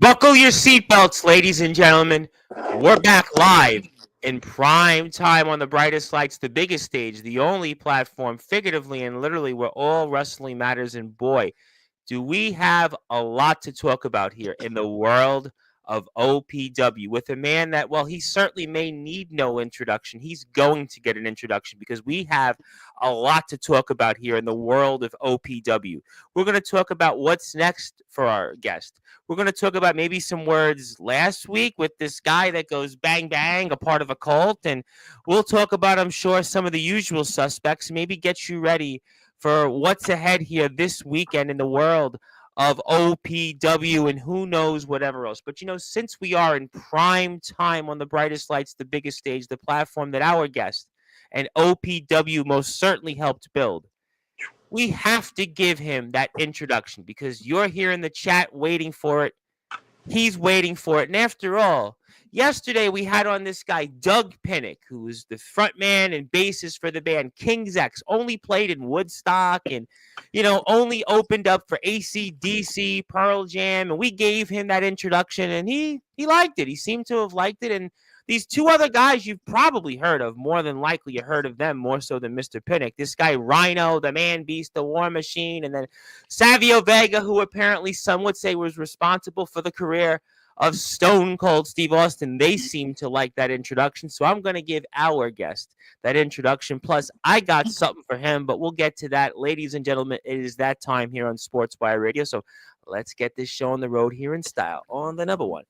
Buckle your seatbelts, ladies and gentlemen. We're back live in prime time on the brightest lights, the biggest stage, the only platform, figuratively and literally, where all wrestling matters. And boy, do we have a lot to talk about here in the world of OPW with a man that, well, he certainly may need no introduction. He's going to get an introduction because we have a lot to talk about here in the world of OPW. We're going to talk about what's next for our guest. We're going to talk about maybe some words last week with this guy that goes bang, bang, a part of a cult. And we'll talk about, I'm sure, some of the usual suspects, maybe get you ready for what's ahead here this weekend in the world of OPW and who knows whatever else. But, since we are in prime time on the brightest lights, the biggest stage, the platform that our guest and OPW most certainly helped build, we have to give him that introduction because you're here in the chat waiting for it. He's waiting for it. And after all, yesterday we had on this guy, Doug Pinnick, who was the front man and bassist for the band King's X, only played in Woodstock and, only opened up for AC/DC, Pearl Jam. And we gave him that introduction and he liked it. He seemed to have liked it. And these two other guys you've probably heard of, more than likely you heard of them more so than Mr. Pinnick. This guy, Rhino, the Man Beast, the War Machine, and then Savio Vega, who apparently some would say was responsible for the career of Stone Cold Steve Austin. They seem to like that introduction, so I'm going to give our guest that introduction. Plus, I got something for him, but we'll get to that. Ladies and gentlemen, it is that time here on Sportswire Radio, so let's get this show on the road here in style on the number one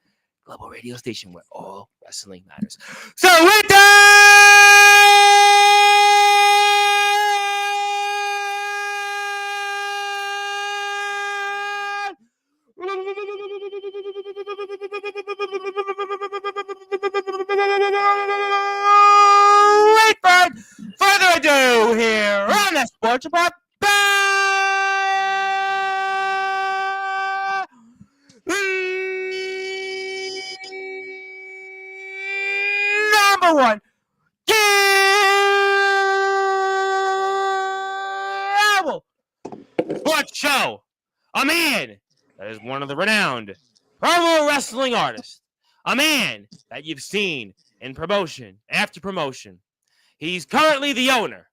global radio station where all wrestling matters. So with that, without further ado, here on the Sports Report, number one, Cable Sports Show. A man that is one of the renowned promo wrestling artists. A man that you've seen in promotion after promotion. He's currently the owner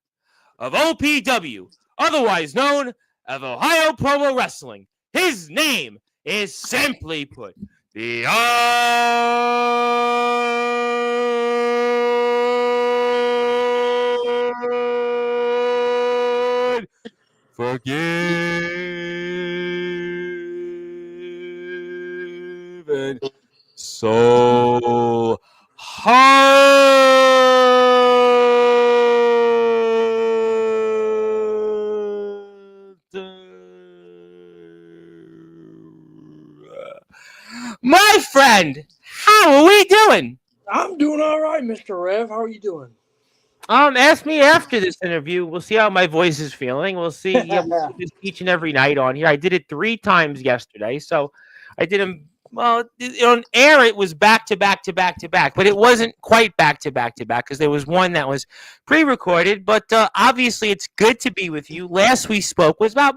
of OPW, otherwise known as Ohio Promo Wrestling. His name is, simply put, the Unforgiven Soul My friend, how are we doing? I'm doing all right, Mr. Rev. How are you doing? Ask me after this interview. We'll see how my voice is feeling. We'll see. Yeah, we'll do this each and every night on here. I did it 3 times yesterday, so I did them. Well, on air it was back to back to back to back, but it wasn't quite back to back to back because there was one that was pre-recorded. But obviously, it's good to be with you. Last we spoke was about,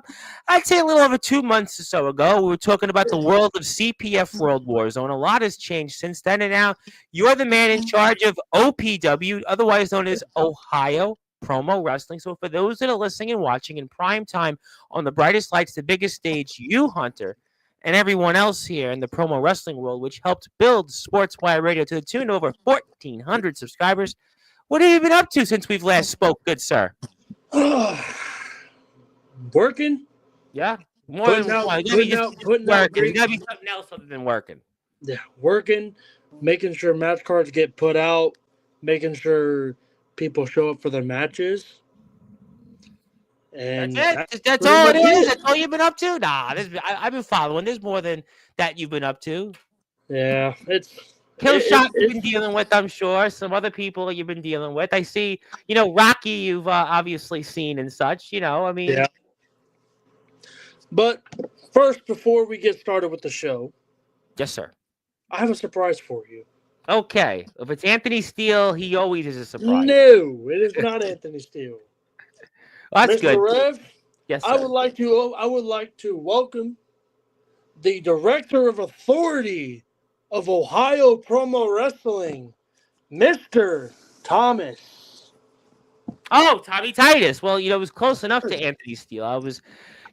I'd say, a little over 2 months or so ago. We were talking about the world of CPF World War Zone. A lot has changed since then, and now you're the man in charge of OPW, otherwise known as Ohio Promo Wrestling. So for those that are listening and watching in prime time on the brightest lights, the biggest stage, you, Hunter, and everyone else here in the promo wrestling world, which helped build Sportswire Radio to the tune of over 1,400 subscribers. What have you been up to since we've last spoke, good sir? Working. Yeah. More Putting than out working. great- You gotta be something else other than working. Yeah, working, making sure match cards get put out, making sure people show up for their matches. And That's all it is. That's all you've been up to. Nah, I've been following. There's more than that you've been up to. Yeah, Killshot you've been dealing with, I'm sure. Some other people that you've been dealing with. I see, Rocky you've obviously seen and such. I mean. Yeah. But first, before we get started with the show. Yes, sir. I have a surprise for you. Okay. If it's Anthony Steele, he always is a surprise. No, it is not Anthony Steele. Well, that's Mr. good. Rev, Yes, sir. I would like to welcome the director of authority of Ohio Promo Wrestling, Mr. Thomas. Oh, Tommy Titus. Well, it was close enough to Anthony Steele. I was,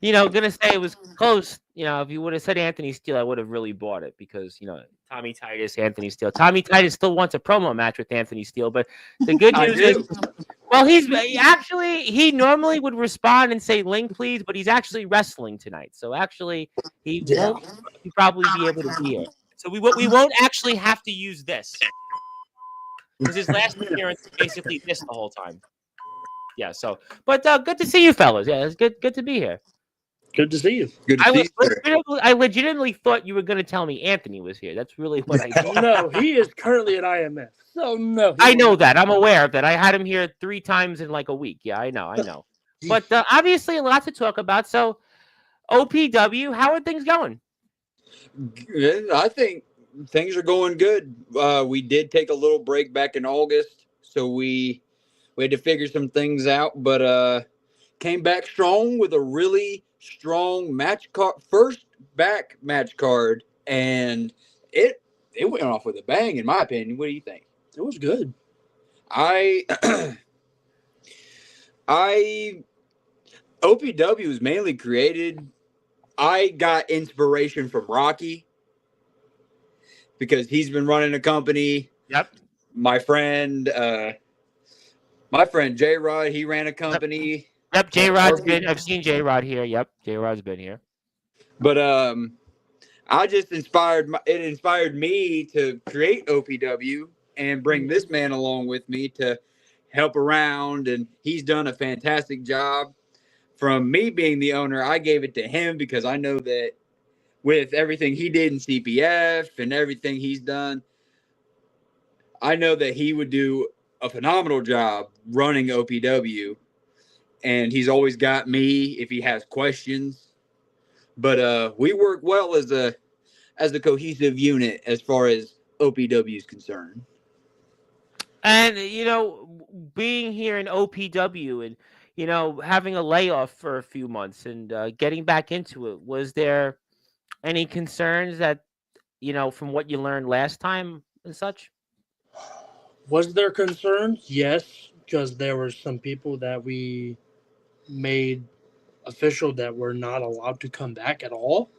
gonna say it was close. If you would have said Anthony Steele, I would have really bought it because Tommy Titus, Anthony Steele. Tommy Titus still wants a promo match with Anthony Steele, but the good I news is, do. well, he normally would respond and say link please, but he's actually wrestling tonight, so actually he won't probably be able to be here. So we won't actually have to use this because his last appearance is basically this the whole time. Yeah, so, but good to see you, fellas. Yeah, it's good to be here. Good to see you. Good to see you. I legitimately thought you were going to tell me Anthony was here. That's really what I thought. No, he is currently at IMF. So, no. I know that. I'm aware of that. I had him here 3 times in like a week. Yeah, I know. But obviously, a lot to talk about. So, OPW, how are things going? I think things are going good. We did take a little break back in August, so we had to figure some things out, but came back strong with a really strong match card, first back match card, and it went off with a bang, in my opinion. What do you think? It was good. OPW was mainly created. I got inspiration from Rocky because he's been running a company. Yep. My friend J-Rod, he ran a company. Yep, J-Rod's been. I've seen J-Rod here. Yep, J-Rod's been here. But I just inspired me to create OPW and bring this man along with me to help around, and he's done a fantastic job. From me being the owner, I gave it to him because I know that with everything he did in CPF and everything he's done, I know that he would do a phenomenal job running OPW, and he's always got me if he has questions. But we work well as a cohesive unit as far as OPW is concerned. And being here in OPW and having a layoff for a few months and getting back into it, was there any concerns that from what you learned last time and such? Was there concerns? Yes, because there were some people that we made official that were not allowed to come back at all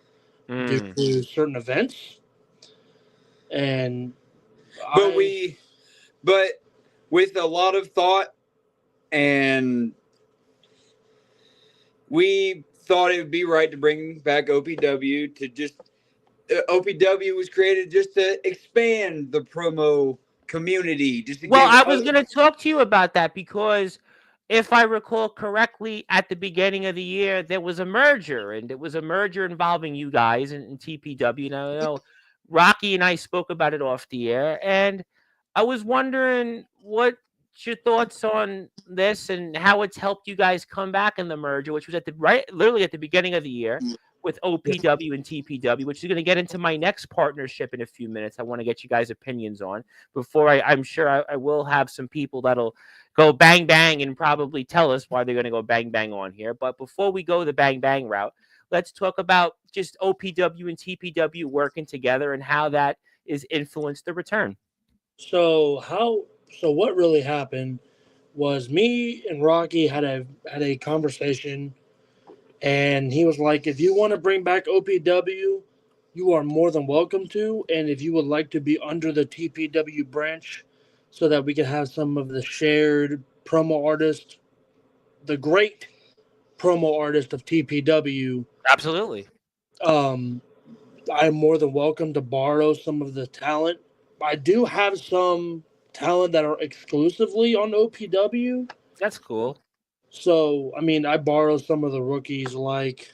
due to certain events. But with a lot of thought, and we thought it would be right to bring back OPW to just OPW was created just to expand the promo community. I was going to talk to you about that because if I recall correctly, at the beginning of the year, there was a merger, and it was a merger involving you guys and TPW. Now, I know Rocky and I spoke about it off the air, and I was wondering what's your thoughts on this and how it's helped you guys come back in the merger, which was literally at the beginning of the year with OPW and TPW, which is going to get into my next partnership in a few minutes. I want to get you guys' opinions on before I'm sure I will have some people that'll go bang bang and probably tell us why they're going to go bang bang on here. But before we go the bang bang route, let's talk about just OPW and TPW working together and how that is influenced the return. So what really happened was me and Rocky had a conversation, and he was like, if you want to bring back OPW, you are more than welcome to, and if you would like to be under the TPW branch so that we can have some of the shared promo artists, the great promo artist of TPW. Absolutely. I'm more than welcome to borrow some of the talent. I do have some talent that are exclusively on OPW. That's cool. So, I borrow some of the rookies like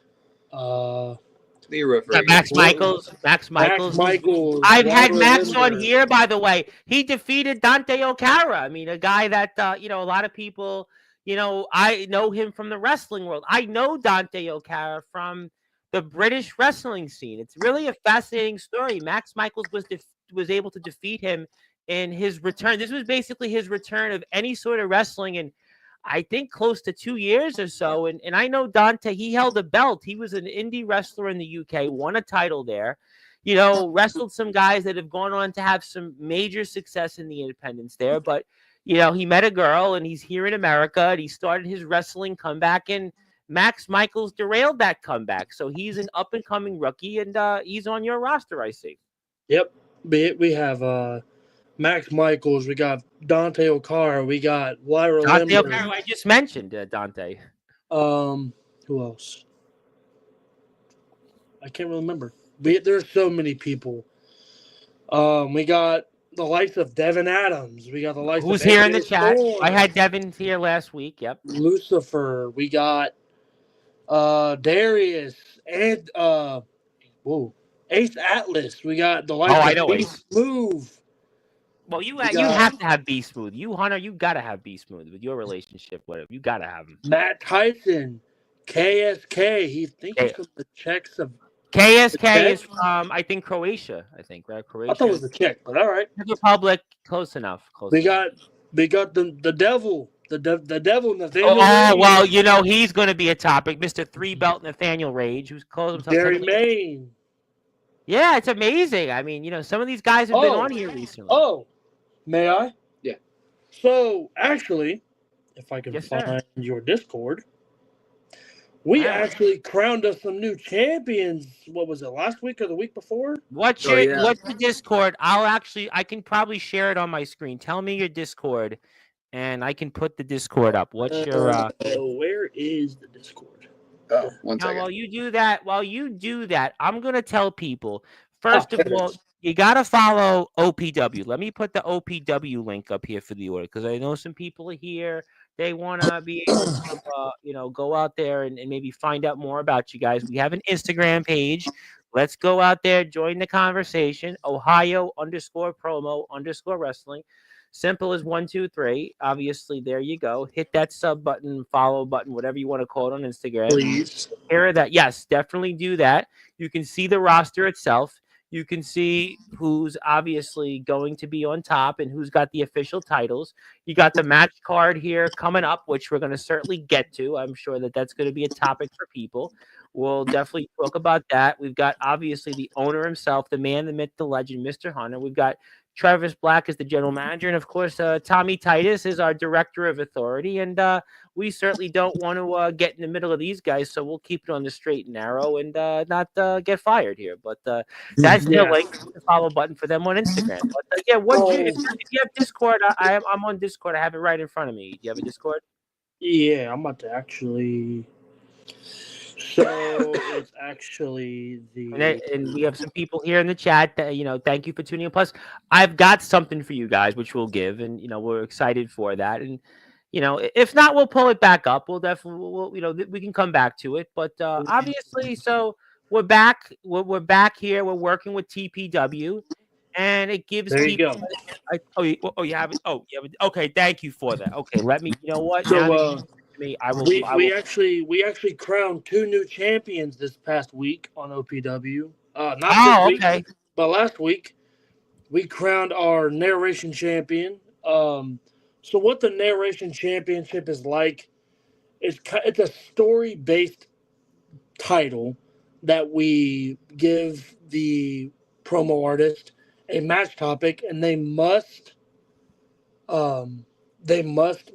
Max Michaels. I've had Max on here, by the way. He defeated Dante Okara. A guy that, a lot of people, I know him from the wrestling world. I know Dante Okara from the British wrestling scene. It's really a fascinating story. Max Michaels was able to defeat him in his return. This was basically his return of any sort of wrestling, and I think close to 2 years or so. And I know Dante, he held a belt. He was an indie wrestler in the UK, won a title there. Wrestled some guys that have gone on to have some major success in the independents there. But he met a girl, and he's here in America, and he started his wrestling comeback, and Max Michaels derailed that comeback. So he's an up and coming rookie, and he's on your roster, I see. Yep. We have Max Michaels, we got Dante O'Cara, we got Lyra Dante Limber. O'Cara, I just mentioned Dante. Who else? I can't really remember. There's so many people. We got the likes of Devin Adams. We got the likes Who's of here in the AJ chat? Storm, I had Devin here last week. Yep. Lucifer. We got Darius and Ace Atlas. We got the likes I of know Beast Ace. Move. Well, you have to have B Smooth. You, Hunter, you gotta have B Smooth with your relationship with him. You gotta have him. Matt Tyson, KSK. He's from the Czechs of KSK is from I think Croatia. I think right, Croatia. I thought it was the Czech, but all right. Republic, close enough. We got the devil, the devil Nathaniel. Oh well, he's going to be a topic, Mr. 3-Belt Nathaniel Rage, who's close. Gary Main. Yeah, it's amazing. I mean, some of these guys have been on here recently. Oh, may I? Yeah. So actually, if I can find your Discord, we actually crowned us some new champions. What was it, last week or the week before? What's the Discord? I can probably share it on my screen. Tell me your Discord, and I can put the Discord up. What's your where is the Discord? Oh, one second. While you do that, I'm gonna tell people, first of all, you gotta follow OPW. Let me put the OPW link up here for the order, because I know some people are here. They want to be able to, go out there and maybe find out more about you guys. We have an Instagram page. Let's go out there, join the conversation. Ohio_promo_wrestling. Simple as 1, 2, 3. Obviously, there you go. Hit that sub button, follow button, whatever you want to call it on Instagram. Please. Hear that? Yes, definitely do that. You can see the roster itself. You can see who's obviously going to be on top and who's got the official titles. You got the match card here coming up, which we're going to certainly get to. I'm sure that's going to be a topic for people. We'll definitely talk about that. We've got obviously the owner himself, the man, the myth, the legend, Mr. Hunter. We've got Travis Black as the general manager. And of course, Tommy Titus is our director of authority. And we certainly don't want to get in the middle of these guys. So we'll keep it on the straight and narrow and not get fired here. But that's the link, the follow button for them on Instagram. But if you have Discord, I'm on Discord. I have it right in front of me. Do you have a Discord? Yeah, I'm about to actually. So it's actually and we have some people here in the chat that, thank you for tuning in. Plus, I've got something for you guys, which we'll give, and we're excited for that. And if not, we'll pull it back up. We'll definitely, we can come back to it. But obviously, so we're back. We're back here. We're working with TPW, and it gives there people. You go. You have it. Oh, yeah. Okay, thank you for that. Okay, let me. You know what? So, me, I will. We actually crowned 2 new champions this past week on OPW. Not this week, okay. But last week we crowned our narration champion. So what the narration championship is like, it's a story-based title that we give the promo artist a match topic, and they must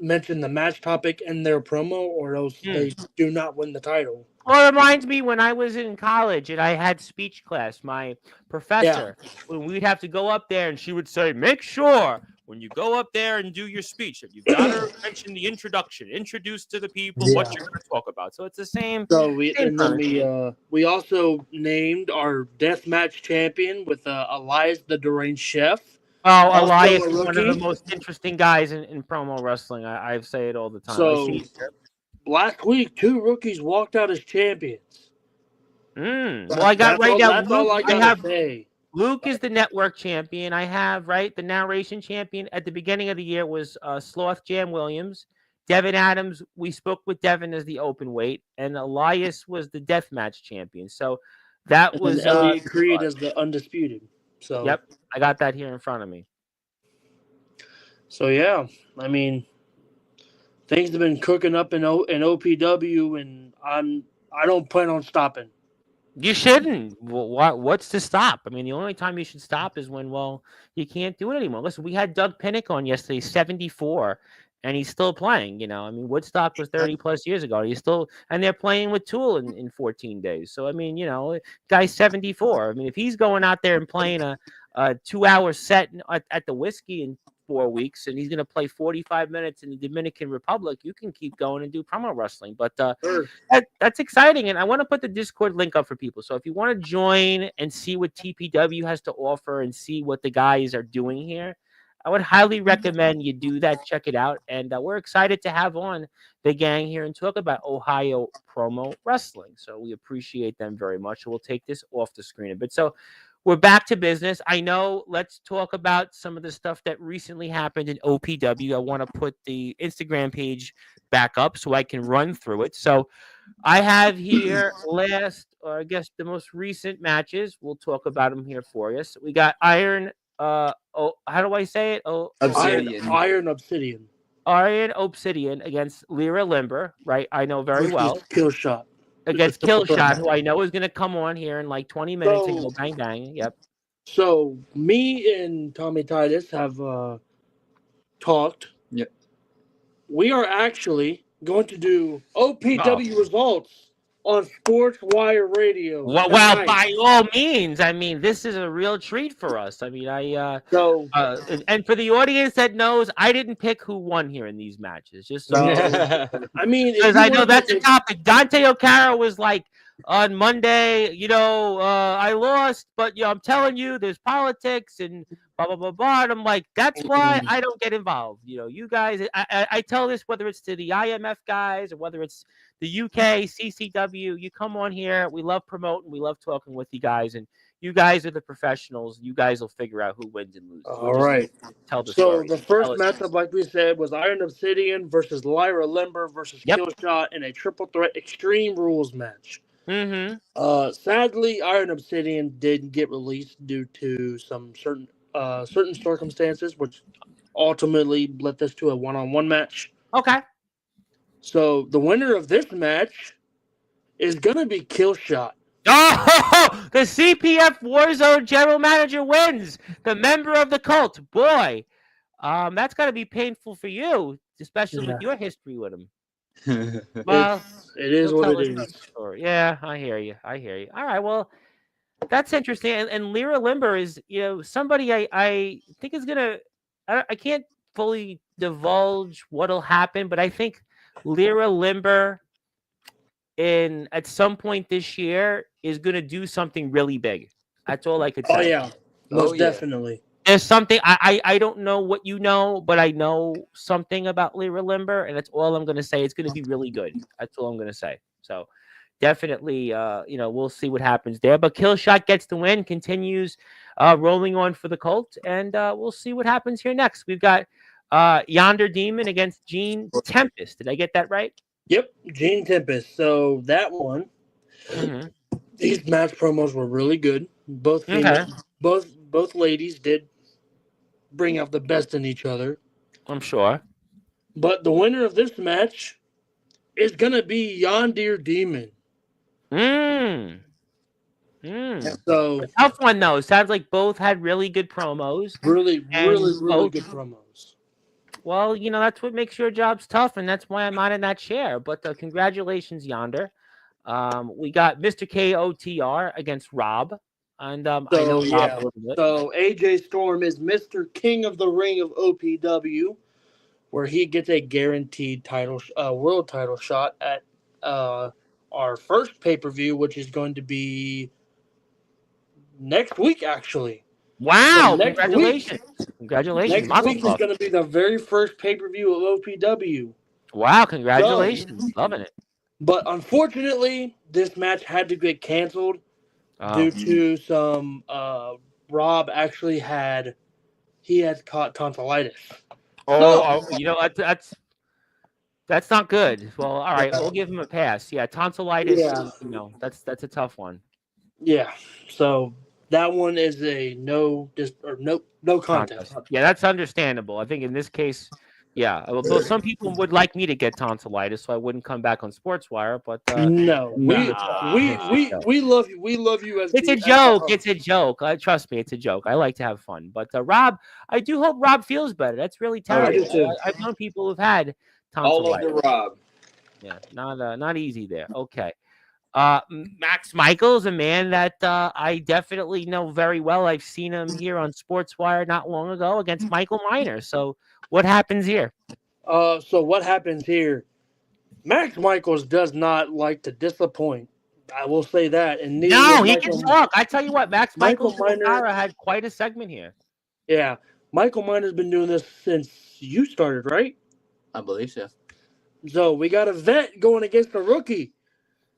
mention the match topic in their promo, or else they do not win the title. Well, it reminds me when I was in college and I had speech class, my professor, when we'd have to go up there and she would say, make sure when you go up there and do your speech, that you've got to mention the introduction, introduce to the people what you're going to talk about. So it's the same. So we also named our deathmatch champion with Elias the Deranged Chef. Oh, Elias is one of the most interesting guys in promo wrestling. I say it all the time. So last week, 2 rookies walked out as champions. Well, I got right now. That's all I gotta say. Luke is the network champion. I have the narration champion at the beginning of the year was Sloth Jam Williams. Devin Adams, we spoke with Devin as the open weight, and Elias was the deathmatch champion. So that was Elliot Creed as the undisputed. So yep, I got that here in front of me. So yeah, I mean, things have been cooking up in OPW, and I don't plan on stopping. You shouldn't. What's to stop? I mean, the only time you should stop is when, well, you can't do it anymore. Listen, we had Doug Pinnick on yesterday, 74, and he's still playing. I mean, Woodstock was 30 plus years ago. He's still, and they're playing with Tool in 14 days. So I mean, guy's 74. I mean, if he's going out there and playing a 2-hour set at the Whiskey in 4 weeks, and he's going to play 45 minutes in the Dominican Republic, you can keep going and do promo wrestling. But that's exciting, and I want to put the Discord link up for people. So if you want to join and see what TPW has to offer and see what the guys are doing here, I would highly recommend you do that. Check it out, and we're excited to have on the gang here and talk about Ohio promo wrestling. So we appreciate them very much. So we'll take this off the screen a bit. So we're back to business. I know. Let's talk about some of the stuff that recently happened in OPW. I want to put the Instagram page back up so I can run through it. So I have here I guess the most recent matches. We'll talk about them here for you. So we got Iron. How do I say it? Obsidian. Iron Obsidian. Iron Obsidian against Lyra Limber, right? I know very well. Killshot. Against Killshot, who I know is going to come on here in like 20 minutes and go bang bang. Yep. So me and Tommy Titus have talked. Yep. We are actually going to do OPW results on Sportzwire Radio. Well, by all means. I mean, this is a real treat for us. I mean, and for the audience that knows, I didn't pick who won here in these matches. Just so I mean, because I know that's a topic. Dante O'Cara was like on Monday, I lost, but I'm telling you, there's politics and blah blah blah blah. And I'm like, that's why I don't get involved. You guys, I tell this whether it's to the IMF guys or whether it's the UK, CCW, you come on here. We love promoting. We love talking with you guys. And you guys are the professionals. You guys will figure out who wins and loses. All right. Tell the story. So the first matchup, like we said, was Iron Obsidian versus Lyra Limber versus Killshot in a triple threat Extreme Rules match. Mm-hmm. Sadly, Iron Obsidian didn't get released due to some certain circumstances, which ultimately led this to a one-on-one match. Okay. So the winner of this match is gonna be Killshot. Oh, the CPF Warzone general manager wins. The member of the cult. Boy, that's gotta be painful for you, especially with your history with him. Well, it is what it is. Yeah, I hear you. All right, well, that's interesting. And Lyra Limber is, somebody I think is gonna. I can't fully divulge what'll happen, but I think Lyra Limber at some point this year is gonna do something really big. That's all I could say. Oh yeah, most definitely. There's something I don't know what you know, but I know something about Lyra Limber, and that's all I'm gonna say. It's gonna be really good. That's all I'm gonna say. So definitely, we'll see what happens there. But Killshot gets the win, continues rolling on for the cult, and we'll see what happens here next. We've got Yonder Demon against Gene Tempest. Did I get that right? Yep, Gene Tempest. So that one, these match promos were really good. Both both ladies did bring out the best in each other. I'm sure. But the winner of this match is gonna be Yonder Demon. So a tough one though. Sounds like both had really good promos. Really good promos. Well, that's what makes your jobs tough, and that's why I'm not in that chair. But congratulations, Yonder. We got Mr. KOTR against Rob. And I know Rob a little bit. So AJ Storm is Mr. King of the Ring of OPW, where he gets a guaranteed world title shot at our first pay-per-view, which is going to be next week, actually. Wow! So congratulations! Congratulations! Next week is going to be the very first pay-per-view of OPW. Wow! Congratulations! Loving it. But unfortunately, this match had to get canceled due to some. Rob actually had caught tonsillitis. That's not good. Well, all right, we'll give him a pass. Yeah, tonsillitis. Yeah. That's a tough one. Yeah. So that one is a no contest. Yeah, that's understandable. I think in this case, Yeah, although some people would like me to get tonsillitis, so I wouldn't come back on Sportswire. But No, Nah. we love you. We love you as it's a the joke. host. It's a joke. Trust me, it's a joke. I like to have fun. But Rob, I do hope Rob feels better. That's really Oh, I do terrible. too. I've known people who've had All of tonsillitis. the Rob. Yeah, not easy there. Okay. Max Michaels, a man that I definitely know very well. I've seen him here on Sportswire not long ago against Michael Miner. So what happens here? So what happens here? Max Michaels does not like to disappoint. I will say that, and neither No, does he can talk. I tell you what, Max Michael Michaels Miner. had quite a segment here. Yeah, Michael Miner's been doing this since you started, right? I believe so. So we got a vet going against a rookie.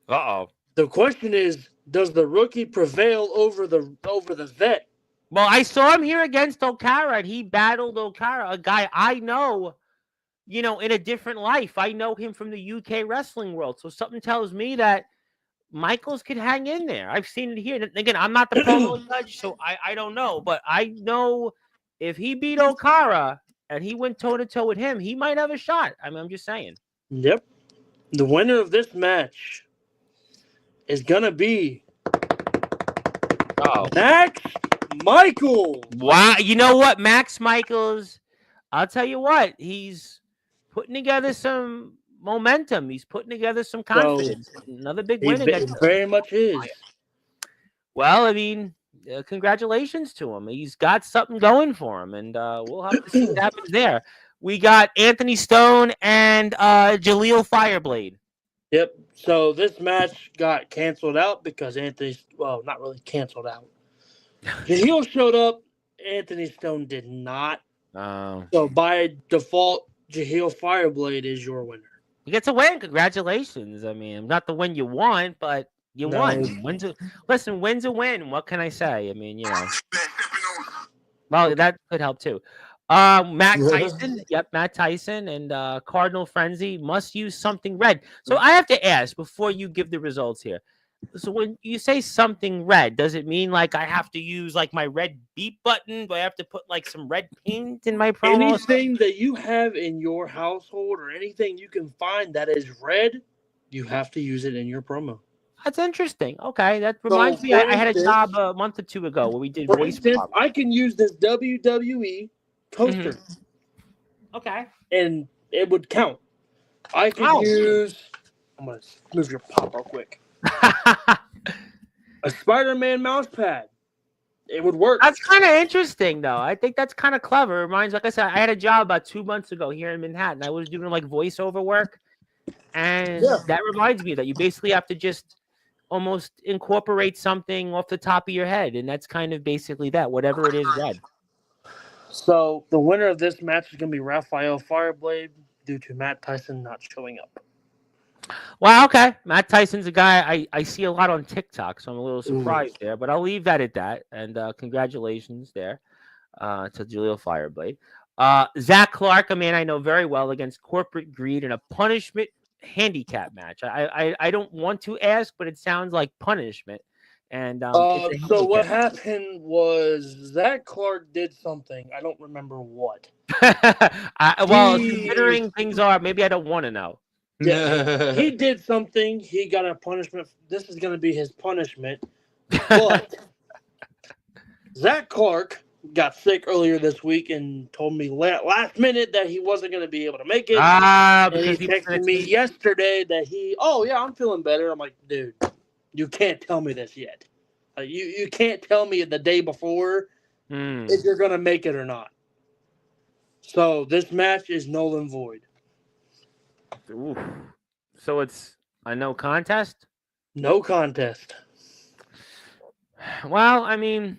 Uh-oh. The question is, does the rookie prevail over the vet? Well, I saw him here against Okara, and he battled Okara, a guy I know, in a different life. I know him from the UK wrestling world. So something tells me that Michaels could hang in there. I've seen it here. And again, I'm not the promo judge, so I don't know. But I know if he beat Okara and he went toe-to-toe with him, he might have a shot. I mean, I'm just saying. Yep. The winner of this match is gonna be Max Michaels. Wow. You know what? Max Michaels, I'll tell you what, he's putting together some momentum. He's putting together some confidence. Another big win against very much is. Well, I mean, congratulations to him. He's got something going for him, and we'll have to see what happens there. We got Anthony Stone and Jaleel Fireblade. Yep. So this match got canceled out because not really canceled out. Jaleel showed up. Anthony Stone did not. So by default, Jaleel Fireblade is your winner. You get to win. Congratulations. I mean, not the win you want, but you won. Win's a win. What can I say? I mean, Well, that could help too. Matt Tyson. Yep, Matt Tyson and Cardinal Frenzy must use something red. So I have to ask before you give the results here. So when you say something red, does it mean like I have to use like my red beep button? Do I have to put like some red paint in my promo? Anything that you have in your household or anything you can find that is red, you have to use it in your promo. That's interesting. Okay, that reminds me. I had a job a month or two ago where we did voice. For instance, I can use this WWE toaster. Okay. And it would count. I could use. I'm gonna move your pop real quick. A Spider-Man mouse pad. It would work. That's kind of interesting, though. I think that's kind of clever. It reminds, like I said, I had a job about 2 months ago here in Manhattan. I was doing like voiceover work, and that reminds me that you basically have to just almost incorporate something off the top of your head, and that's kind of basically that. Whatever it is, red. So the winner of this match is going to be Raphael Fireblade due to Matt Tyson not showing up. Well, okay. Matt Tyson's a guy I see a lot on TikTok, so I'm a little surprised there. But I'll leave that at that. And congratulations there to Jaleel Fireblade. Zach Clark, a man I know very well, against Corporate Greed in a punishment handicap match. I don't want to ask, but it sounds like punishment. And so what happened was Zach Clark did something. I don't remember what. Considering things are, maybe I don't want to know. Yeah, he did something. He got a punishment. This is going to be his punishment. But Zach Clark got sick earlier this week and told me last minute that he wasn't going to be able to make it. And he texted me yesterday that I'm feeling better. I'm like, dude, you can't tell me this yet. You can't tell me the day before if you're going to make it or not. So this match is null and void. Ooh. So it's a no contest? No contest. Well, I mean,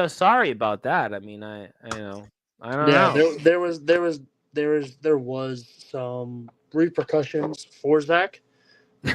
sorry about that. I mean, I don't know. There was some repercussions for Zach,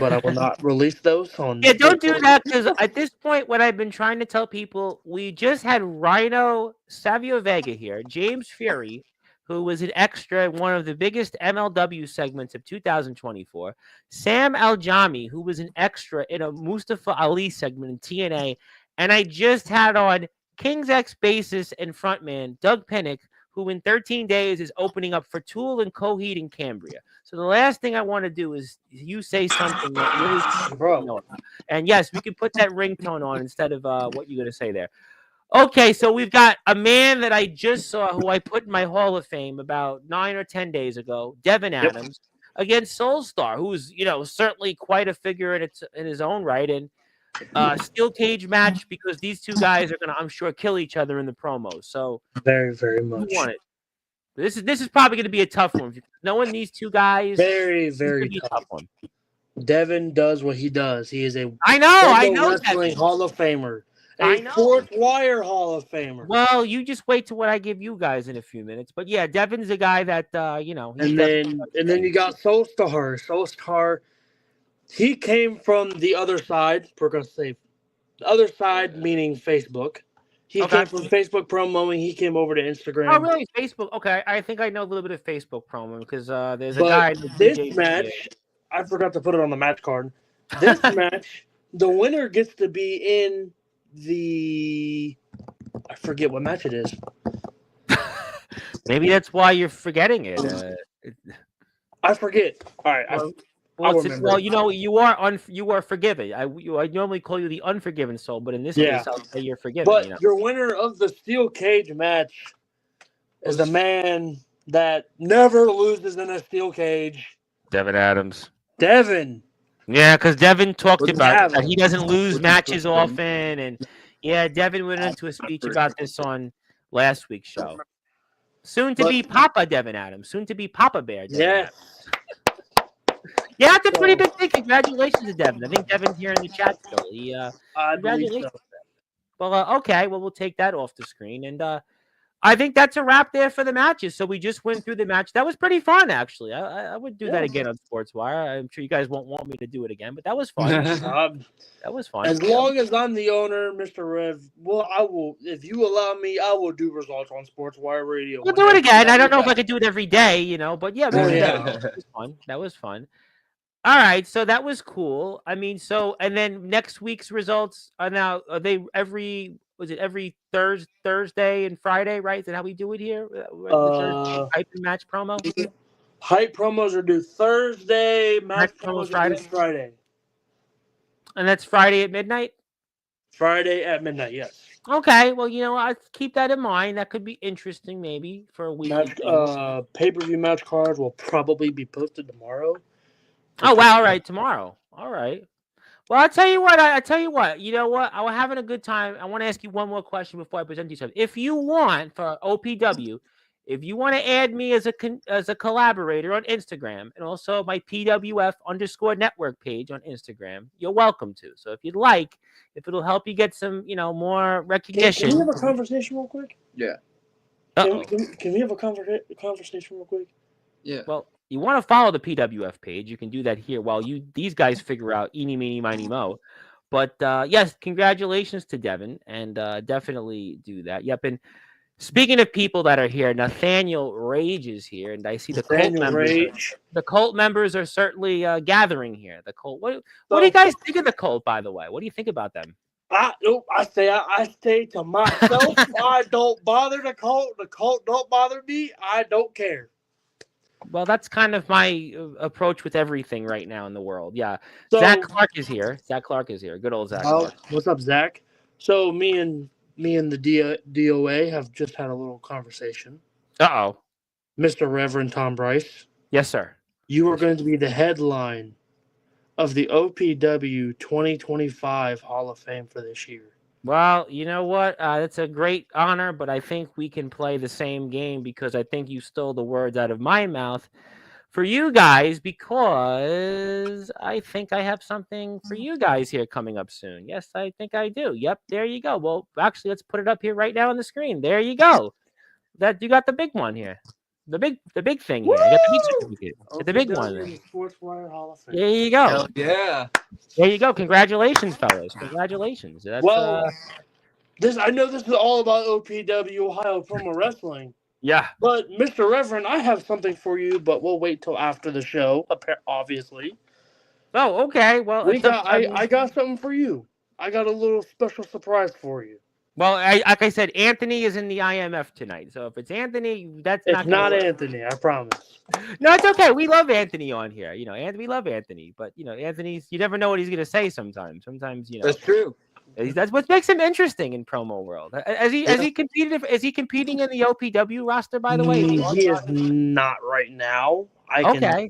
but I will not release those on. Yeah, don't do that, because at this point, what I've been trying to tell people, we just had Rhino Savio Vega here, James Fury, who was an extra in one of the biggest MLW segments of 2024. Sam Aljami, who was an extra in a Mustafa Ali segment in TNA. And I just had on King's X bassist and frontman Doug Pinnick, who in 13 days is opening up for Tool and Coheed and Cambria. So the last thing I want to do is you say something that really Bro. know about. And yes, we can put that ringtone on instead of what you're going to say there. Okay, so we've got a man that I just saw who I put in my Hall of Fame about 9 or 10 days ago, Devin Adams, against Soulstar, who's, certainly quite a figure in his own right. And steel cage match because these two guys are going to, I'm sure, kill each other in the promos. So Very, very who much. won it? This is probably going to be a tough one. Knowing these two guys, Very, it's very gonna be a tough. tough one. Devin does what he does. He is a I know, wrestling Devin. Hall of Famer. I A know. Sportzwire Hall of Famer. Well, you just wait to what I give you guys in a few minutes. But yeah, Devin's a guy that he's And then you got Soulstar. Soulstar, he came from the other side. We're gonna say the other side, meaning Facebook. He came from Facebook promoing. He came over to Instagram. Oh, really? Facebook? Okay, I think I know a little bit of Facebook promo because there's a But guy. this match, I forgot to put it on the match card. This match, the winner gets to be in the. I forget what match it is. Maybe that's why you're forgetting it. I forget. All right. You are forgiven. I normally call you the unforgiven soul, but in this case, I'll say you're forgiven. But your winner of the steel cage match is a man that never loses in a steel cage. Devin Adams. Devin. Yeah, because Devin talked about that he doesn't lose matches often, and Devin went into a speech about this on last week's show. Soon to be Papa Devin Adams. Soon to be Papa Bear. Devin Adams. Yeah, that's a pretty big thing. Congratulations to Devin. I think Devin's here in the chat still. Congratulations. So. Well, okay. Well, we'll take that off the screen. And I think that's a wrap there for the matches. So we just went through the match. That was pretty fun, actually. I would do that again on Sportswire. I'm sure you guys won't want me to do it again, but that was fun. That was fun. As long as I'm the owner, Mr. Rev, I will. If you allow me, I will do results on Sportswire Radio. We'll do it again. I don't know if I could do it every day, but yeah, that was fun. That was fun. All right, so that was cool. I mean, and then next week's results are they every Thursday and Friday, right? Is that how we do it here? The hype and match promo. Hype promos are due Thursday. Match promos are due Friday. And that's Friday at midnight? Friday at midnight, yes. Okay, well, I keep that in mind. That could be interesting maybe for a week. Pay-per-view match cards will probably be posted tomorrow. Oh, wow, all right, tomorrow. All right. Well, I'll tell you what. You know what? I was having a good time. I want to ask you one more question before I present you something. If you want, for OPW, if you want to add me as a collaborator on Instagram and also my PWF_network page on Instagram, you're welcome to. So if you'd like, if it'll help you get some, more recognition. Can we have a conversation real quick? Yeah. Can we have a conversation real quick? Yeah. Well, you want to follow the PWF page, you can do that here while these guys figure out eeny, meeny, miny, mo. But yes, congratulations to Devin, and definitely do that. Yep, and speaking of people that are here, Nathaniel Rage is here, and I see the cult members. The cult members are certainly gathering here. The cult. What do you guys think of the cult, by the way? What do you think about them? I stay to myself. I don't bother the cult. The cult don't bother me. I don't care. Well, that's kind of my approach with everything right now in the world. Yeah. So, Zach Clark is here. Good old Zach Clark. What's up, Zach? So me and the DOA have just had a little conversation. Uh-oh. Mr. Reverend Tom Bryce. Yes, sir. You are going to be the headline of the OPW 2025 Hall of Fame for this year. Well, you know what? That's a great honor, but I think we can play the same game because I think you stole the words out of my mouth for you guys because I think I have something for you guys here coming up soon. Yes, I think I do. Yep, there you go. Well, actually, let's put it up here right now on the screen. There you go. You got the big one here. The big thing here. I got the big certificate. The big one. Sportswire Hall of Fame. There you go. Hell yeah. There you go. Congratulations, fellas. Congratulations. That's, I know this is all about OPW Ohio Promo Wrestling. Yeah. But Mr. Reverend, I have something for you, but we'll wait till after the show, obviously. Oh, okay. Well, I got something for you. I got a little special surprise for you. Well, like I said, Anthony is in the IMF tonight. So if it's Anthony, that's It's not going to not work. Anthony, I promise. No, it's okay. We love Anthony on here. We love Anthony, but Anthony's. You never know what he's going to say. Sometimes, That's true. that's what makes him interesting in promo world. Has he competed? Is he competing in the OPW roster? By the way, is he He is not right now. okay?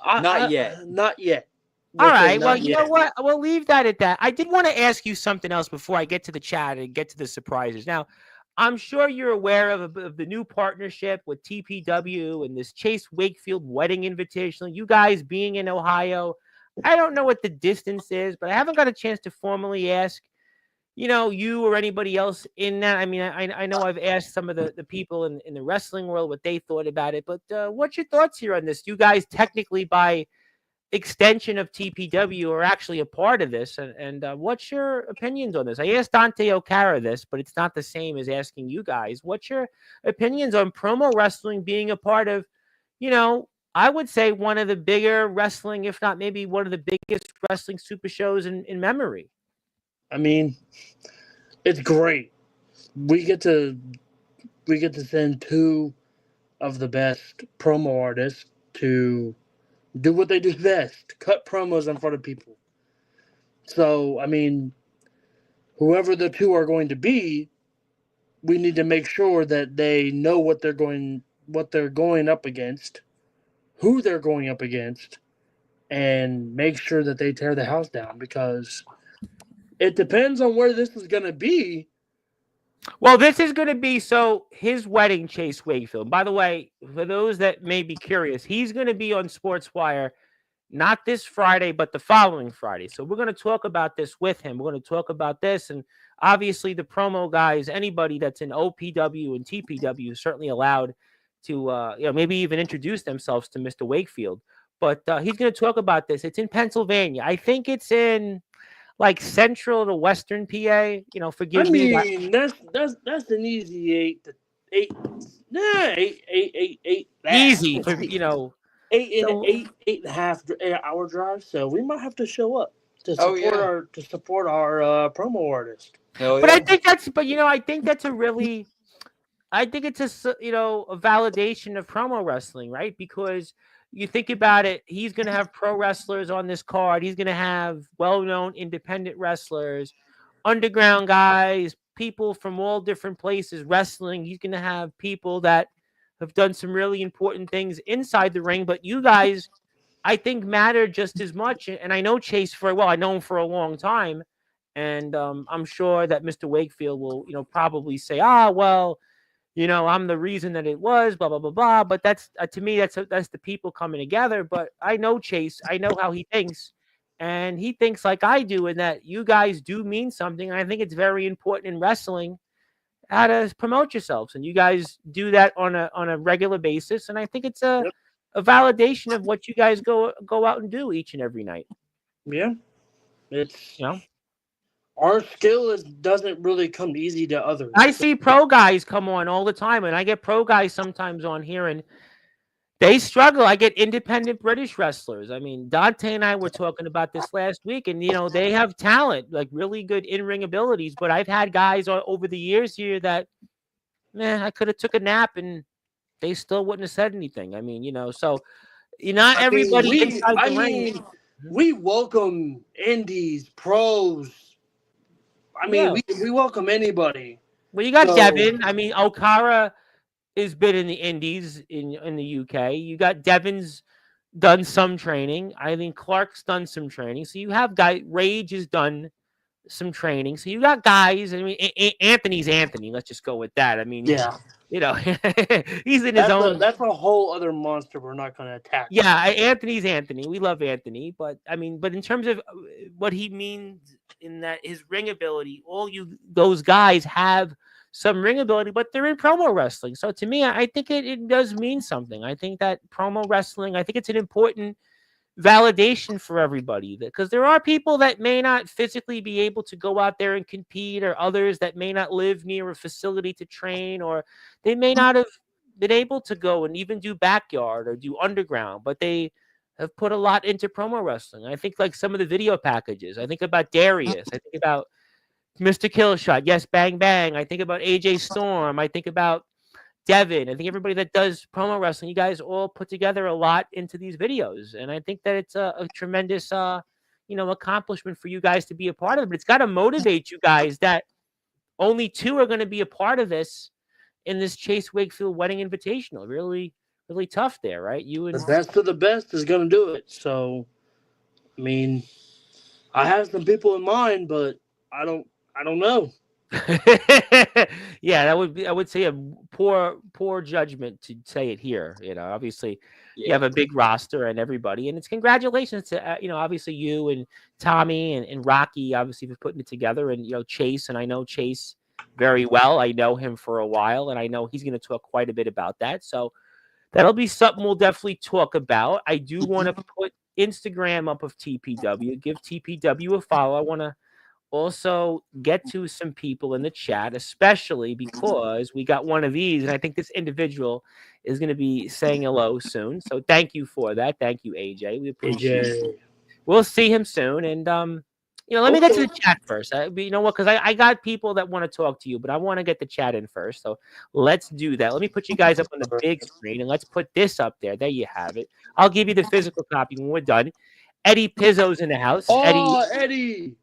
Not yet. Not yet. All We'll say right. Well, not you know yet. what? We'll leave that at that. I did want to ask you something else before I get to the chat and get to the surprises. Now, I'm sure you're aware of the new partnership with TPW and this Chase Wakefield wedding invitational. You guys being in Ohio, I don't know what the distance is, but I haven't got a chance to formally ask, you or anybody else in that. I mean, I know I've asked some of the people in the wrestling world what they thought about it, but what's your thoughts here on this? You guys technically by extension of TPW are actually a part of this. And what's your opinions on this? I asked Dante O'Cara this, but it's not the same as asking you guys. What's your opinions on promo wrestling being a part of, I would say one of the bigger wrestling, if not maybe one of the biggest wrestling super shows in memory? I mean, it's great. We get to send two of the best promo artists to do what they do best, cut promos in front of people. So, I mean, whoever the two are going to be, we need to make sure that they know what they're going up against, who they're going up against, and make sure that they tear the house down, because it depends on where this is going to be. Well, this is going to be his wedding, Chase Wakefield. By the way, for those that may be curious, he's going to be on Sportswire not this Friday, but the following Friday. So we're going to talk about this with him. We're going to talk about this. And obviously the promo guys, anybody that's in OPW and TPW is certainly allowed to, maybe even introduce themselves to Mr. Wakefield. But he's going to talk about this. It's in Pennsylvania. I think it's in like central to western PA. Forgive me. I mean, that's an easy eight Easy for, 8.5 hour drive. So we might have to show up to support our promo artist. But I think that's a really, I think it's a validation of promo wrestling, right? Because you think about it, he's going to have pro wrestlers on this card. He's going to have well-known independent wrestlers, underground guys, people from all different places wrestling. He's going to have people that have done some really important things inside the ring. But you guys, I think, matter just as much. And I know Chase very well. I know him for a long time. And I'm sure that Mr. Wakefield will, probably say, well, I'm the reason that it was, blah, blah, blah, blah. But that's, to me, that's the people coming together. But I know Chase. I know how he thinks. And he thinks like I do, in that you guys do mean something. And I think it's very important in wrestling how to promote yourselves. And you guys do that on a regular basis. And I think it's a validation of what you guys go out and do each and every night. Yeah. It's, our skill doesn't really come easy to others. I see pro guys come on all the time, and I get pro guys sometimes on here, and they struggle. I get independent British wrestlers. I mean, Dante and I were talking about this last week, and they have talent, like really good in-ring abilities. But I've had guys over the years here that, I could have took a nap and they still wouldn't have said anything. I mean, so not everybody inside the ring. We welcome indies, pros. I mean, we welcome anybody. Well, you got Devin. I mean, O'Cara has been in the indies in the UK. You got Devin's done some training. I think Clark's done some training. So you have guys. Rage has done some training. So you got guys. I mean, Anthony's Anthony. Let's just go with that. I mean, he's in his own. That's a whole other monster we're not going to attack. Yeah, Anthony's Anthony. We love Anthony, but in terms of what he means in that his ring ability, those guys have some ring ability, but they're in promo wrestling. So to me, I think it does mean something. I think that promo wrestling, I think it's an important validation for everybody, because there are people that may not physically be able to go out there and compete, or others that may not live near a facility to train, or they may not have been able to go and even do backyard or do underground, but they have put a lot into promo wrestling. I think like some of the video packages, I think about Darius, I think about Mr. Killshot. Yes, Bang Bang. I think about AJ Storm. I think about Devin. I think everybody that does promo wrestling, you guys all put together a lot into these videos. And I think that it's a tremendous, accomplishment for you guys to be a part of it. But it's got to motivate you guys that only 2 are going to be a part of this in this Chase Wakefield Wedding Invitational. Really, really tough there, right? You and the best of the best is going to do it. So, I mean, I have some people in mind, but I don't know. Yeah, that would be, I would say, a poor judgment to say it here. Obviously you have a big roster and everybody, and it's congratulations to obviously you and Tommy and Rocky, obviously, for putting it together, and Chase. And I know Chase very well. I know him for a while, and I know he's going to talk quite a bit about that. So that'll be something we'll definitely talk about. I do want to put Instagram up of TPW. Give TPW a follow. I want to also get to some people in the chat, especially because we got one of these, and I think this individual is going to be saying hello soon. So thank you for that. Thank you, AJ. We appreciate it. We'll see him soon. And let me get to the chat first. You know what? Because I got people that want to talk to you, but I want to get the chat in first. So let's do that. Let me put you guys up on the big screen, and let's put this up there. There you have it. I'll give you the physical copy when we're done. Eddie Pizzo's in the house. Oh, Eddie.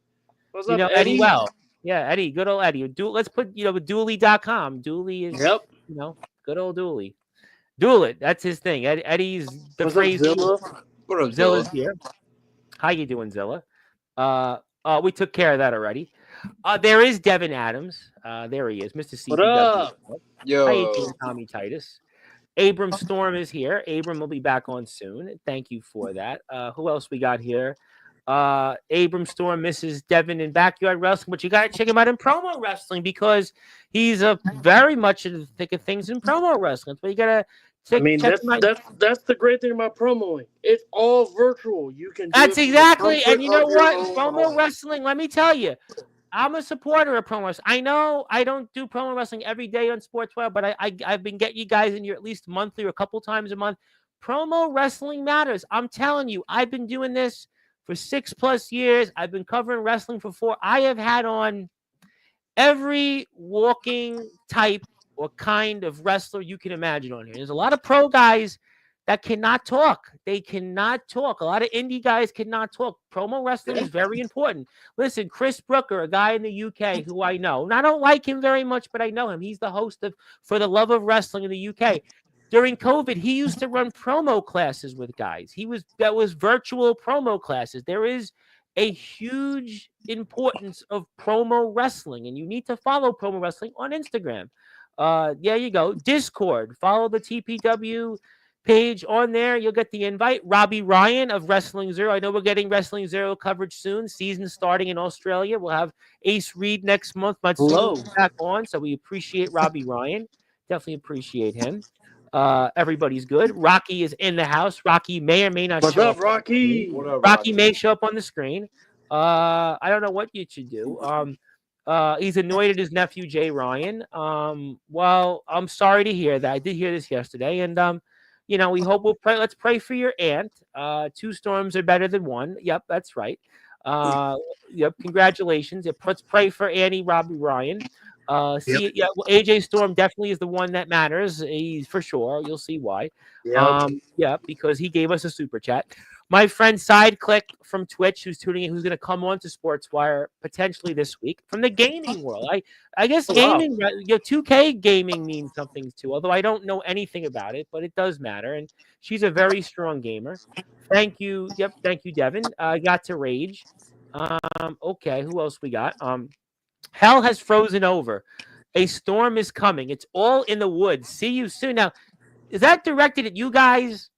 What's up, Eddie? Well, yeah, Eddie, good old Eddie. Let's put, Dooley.com. Dooley is, good old Dooley. Duel it. That's his thing. Eddie's the phrase. Zilla? What up, Zilla's here. How you doing, Zilla? We took care of that already. There is Devin Adams. There he is, Mr. CPW. What up? Yo. How you doing, Tommy Titus? Abram Storm is here. Abram will be back on soon. Thank you for that. Who else we got here? Abram Storm misses Devin in Backyard Wrestling, but you got to check him out in promo wrestling because he's very much in the thick of things in promo wrestling. But you got to check him out. That's the great thing about promoing. It's all virtual. You can. That's exactly. And you know what? Promo wrestling. Let me tell you, I'm a supporter of promo wrestling. I know I don't do promo wrestling every day on Sportzwire, but I've been getting you guys in here at least monthly or a couple times a month. Promo wrestling matters. I'm telling you, I've been doing this for 6+ years. I've been covering wrestling for 4. I have had on every walking type or kind of wrestler you can imagine on here. There's a lot of pro guys that cannot talk. They cannot talk. A lot of indie guys cannot talk. Promo wrestling is very important. Listen, Chris Brooker, a guy in the UK who I know, and I don't like him very much, but I know him. He's the host of For the Love of Wrestling in the UK. During COVID, he used to run promo classes with guys. That was virtual promo classes. There is a huge importance of promo wrestling, and you need to follow promo wrestling on Instagram. There you go. Discord. Follow the TPW page on there. You'll get the invite. Robbie Ryan of Wrestling Zero. I know we're getting Wrestling Zero coverage soon. Season starting in Australia. We'll have Ace Reed next month. Matsu's back on, so we appreciate Robbie Ryan. Definitely appreciate him. Everybody's good. Rocky is in the house. Rocky may or may not What's show up, Rocky? What up, Rocky may show up on the screen. I don't know what you should do. He's annoyed at his nephew Jay Ryan. Well, I'm sorry to hear that. I did hear this yesterday, and we hope we'll pray. Let's pray for your aunt. 2 storms are better than 1. Yep, that's right. Yep, congratulations. Yep, let's pray for Annie Robbie Ryan. AJ Storm definitely is the one that matters. He's for sure. You'll see why. Because he gave us a super chat. My friend Sideclick from Twitch, who's tuning in, who's going to come on to Sportswire potentially this week from the gaming world. I guess gaming, 2K gaming means something too, although I don't know anything about it, but it does matter. And she's a very strong gamer. Thank you. Yep. Thank you, Devin. Got to rage. Okay. Who else we got? Hell has frozen over. A storm is coming. It's all in the woods. See you soon. Now, is that directed at you guys?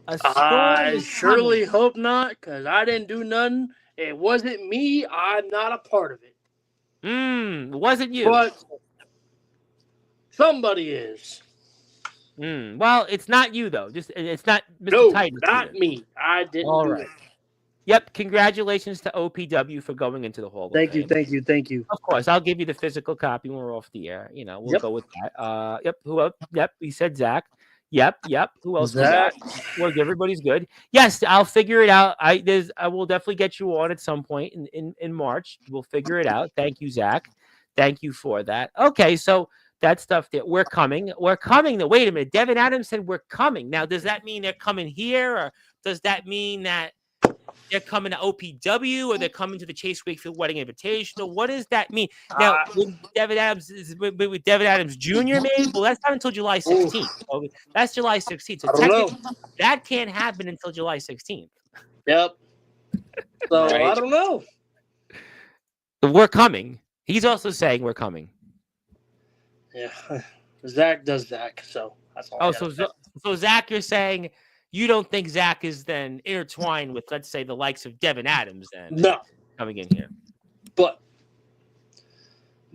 I surely hope not, because I didn't do nothing. It wasn't me. I'm not a part of it. It wasn't you. But somebody is. Well, it's not you, though. It's not Mr. No, Titus. not me. I didn't All do right. it. Yep. Congratulations to OPW for going into the Hall of Fame. Thank you. Of course, I'll give you the physical copy when we're off the air. We'll go with that. Yep. Who else? Yep. He said Zach. Yep. Who else we Zach. got? Look, everybody's good. Yes, I'll figure it out. I will definitely get you on at some point in March. We'll figure it out. Thank you, Zach. Thank you for that. Okay, so that stuff that we're coming. We're coming. Now, wait a minute. Devin Adams said we're coming. Now, does that mean they're coming here, or does that mean that they're coming to OPW, or they're coming to the Chase Wakefield Wedding Invitational? What does that mean? Now, with Devin Adams Jr. maybe? Well, that's not until July 16th. So that's July 16th. So I don't know. technically, that can't happen until July 16th. Yep. So Right. I don't know. We're coming. He's also saying we're coming. Yeah. Zach does Zach, so that's all. Oh, so Zach, you're saying you don't think Zach is then intertwined with, let's say, the likes of Devin Adams then No. coming in here? But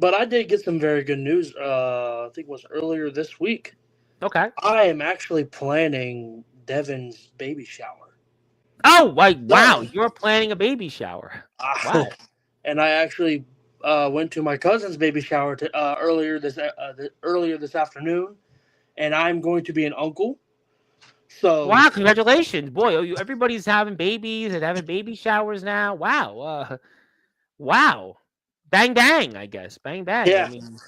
I did get some very good news. I think it was earlier this week. Okay. I am actually planning Devin's baby shower. Oh, wow! You're planning a baby shower. Wow. And I actually went to my cousin's baby shower earlier this afternoon, and I'm going to be an uncle. So wow! Congratulations, boy! Everybody's having babies and having baby showers now. Wow! Wow! Bang bang! I guess bang bang. Yeah. I mean,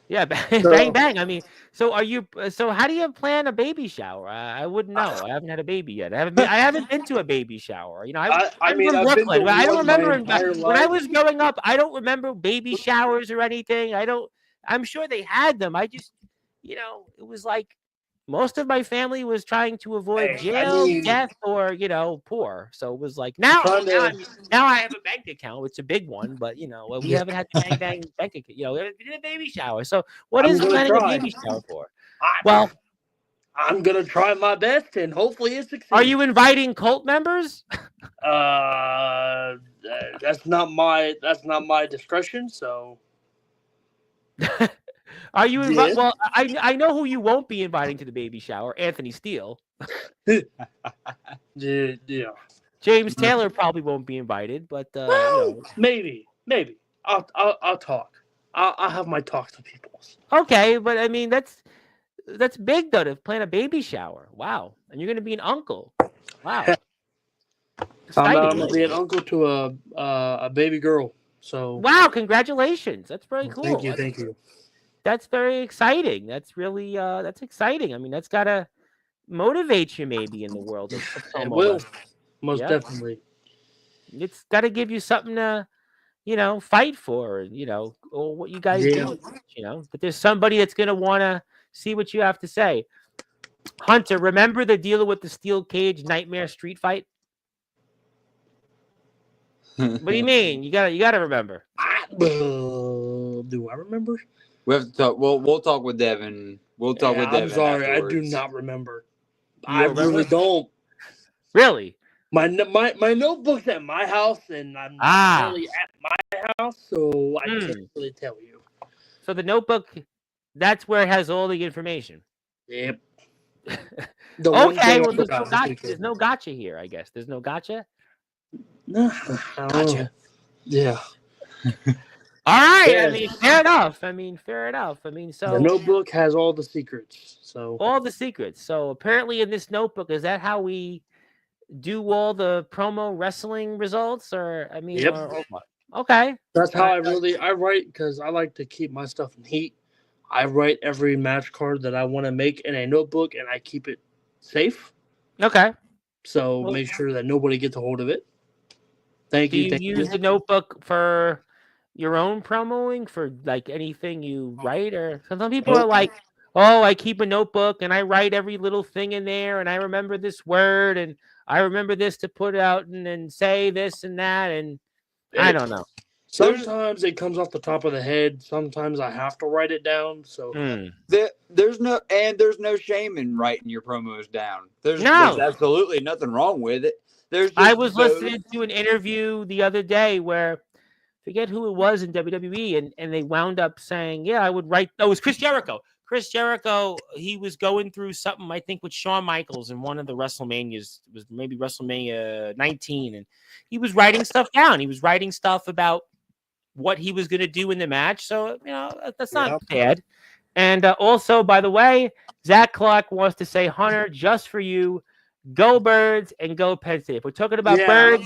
yeah, bang bang. I mean, so are you? So how do you plan a baby shower? I wouldn't know. I haven't had a baby yet. I haven't been to a baby shower. You know, I'm mean, from I've been Brooklyn. to I don't one my remember entire when I life. was growing up. I don't remember baby showers or anything. I'm sure they had them. I just, it was like most of my family was trying to avoid jail, death, or poor. So it was like now I have a bank account. It's a big one, but we haven't had the bang bang bank account. We did a baby shower. So what is planning a baby shower for? Well, I'm gonna try my best, and hopefully it succeeds. Are you inviting cult members? That's not my discretion. So. Are you inviting? Well, I know who you won't be inviting to the baby shower. Anthony Steele. Yeah. James Taylor probably won't be invited, but maybe. I'll talk. I'll have my talks with people. Okay, but I mean that's big though to plan a baby shower. Wow, and you're going to be an uncle. Wow. I'm going to be an uncle to a baby girl. So. Wow! Congratulations. That's very cool. Thank you. That's very exciting. That's really that's exciting. I mean, that's got to motivate you maybe in the world of promo. It will. Most definitely. It's got to give you something to, fight for, or what you guys do, but there's somebody that's going to want to see what you have to say. Hunter, remember the deal with the steel cage nightmare street fight? What do you mean? You gotta remember. Do I remember? We have to talk. We'll talk with Devin. We'll talk with Devin. I'm sorry, afterwards. I do not remember. I really don't. Really? My notebook's at my house, and I'm not really at my house, so I can't really tell you. So the notebook, that's where it has all the information. Yep. Okay, well, there's no gotcha here, I guess. There's no gotcha? No. Gotcha. Yeah. All right. Yeah. I mean, fair enough. So the notebook has all the secrets. So all the secrets. So apparently in this notebook, is that how we do all the promo wrestling results? Or Yep. or what? Okay. That's how I write, because I like to keep my stuff in heat. I write every match card that I want to make in a notebook, and I keep it safe. Okay. So make sure that nobody gets a hold of it. Thank you. Do you use the notebook for your own promoing, for like anything you write? Or some people are like, oh, I keep a notebook and I write every little thing in there, and I remember this word, and I remember this to put out and then say this and that, and I don't know. Sometimes it comes off the top of the head. Sometimes I have to write it down. So there's no shame in writing your promos down. There's absolutely nothing wrong with it. I was listening to an interview the other day where, forget who it was in WWE, and they wound up saying, I would write. Oh, it was Chris Jericho. Chris Jericho, he was going through something, I think, with Shawn Michaels in one of the WrestleManias. It was maybe WrestleMania 19, and he was writing stuff down. He was writing stuff about what he was going to do in the match. So, that's not bad. And also, by the way, Zach Clark wants to say, Hunter, just for you, go Birds and go Penn State. If we're talking about Birds,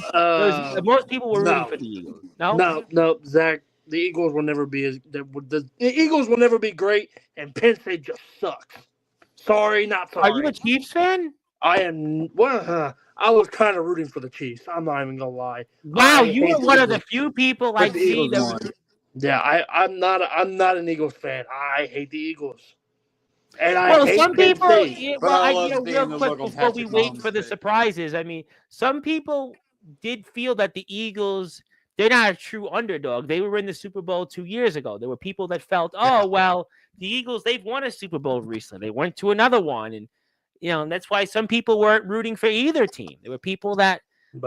most people were rooting for the Eagles. No, Zach. The Eagles will never be the Eagles will never be great, and Penn State just sucks. Sorry, not sorry. Are you a Chiefs fan? I am. Well, I was kind of rooting for the Chiefs. I'm not even gonna lie. Wow, you are one of the few people I see that. Yeah, I'm not an Eagles fan. I hate the Eagles. And well, I hate some Penn people. State. Yeah, But well, I love real seeing the quick look on before we Patrick wait Mahomes' for the face. surprises. I mean, some people did feel that the Eagles, they're not a true underdog. They were in the Super Bowl 2 years ago. There were people that felt, oh well, the Eagles, they've won a Super Bowl recently. They went to another one, and and that's why some people weren't rooting for either team. There were people that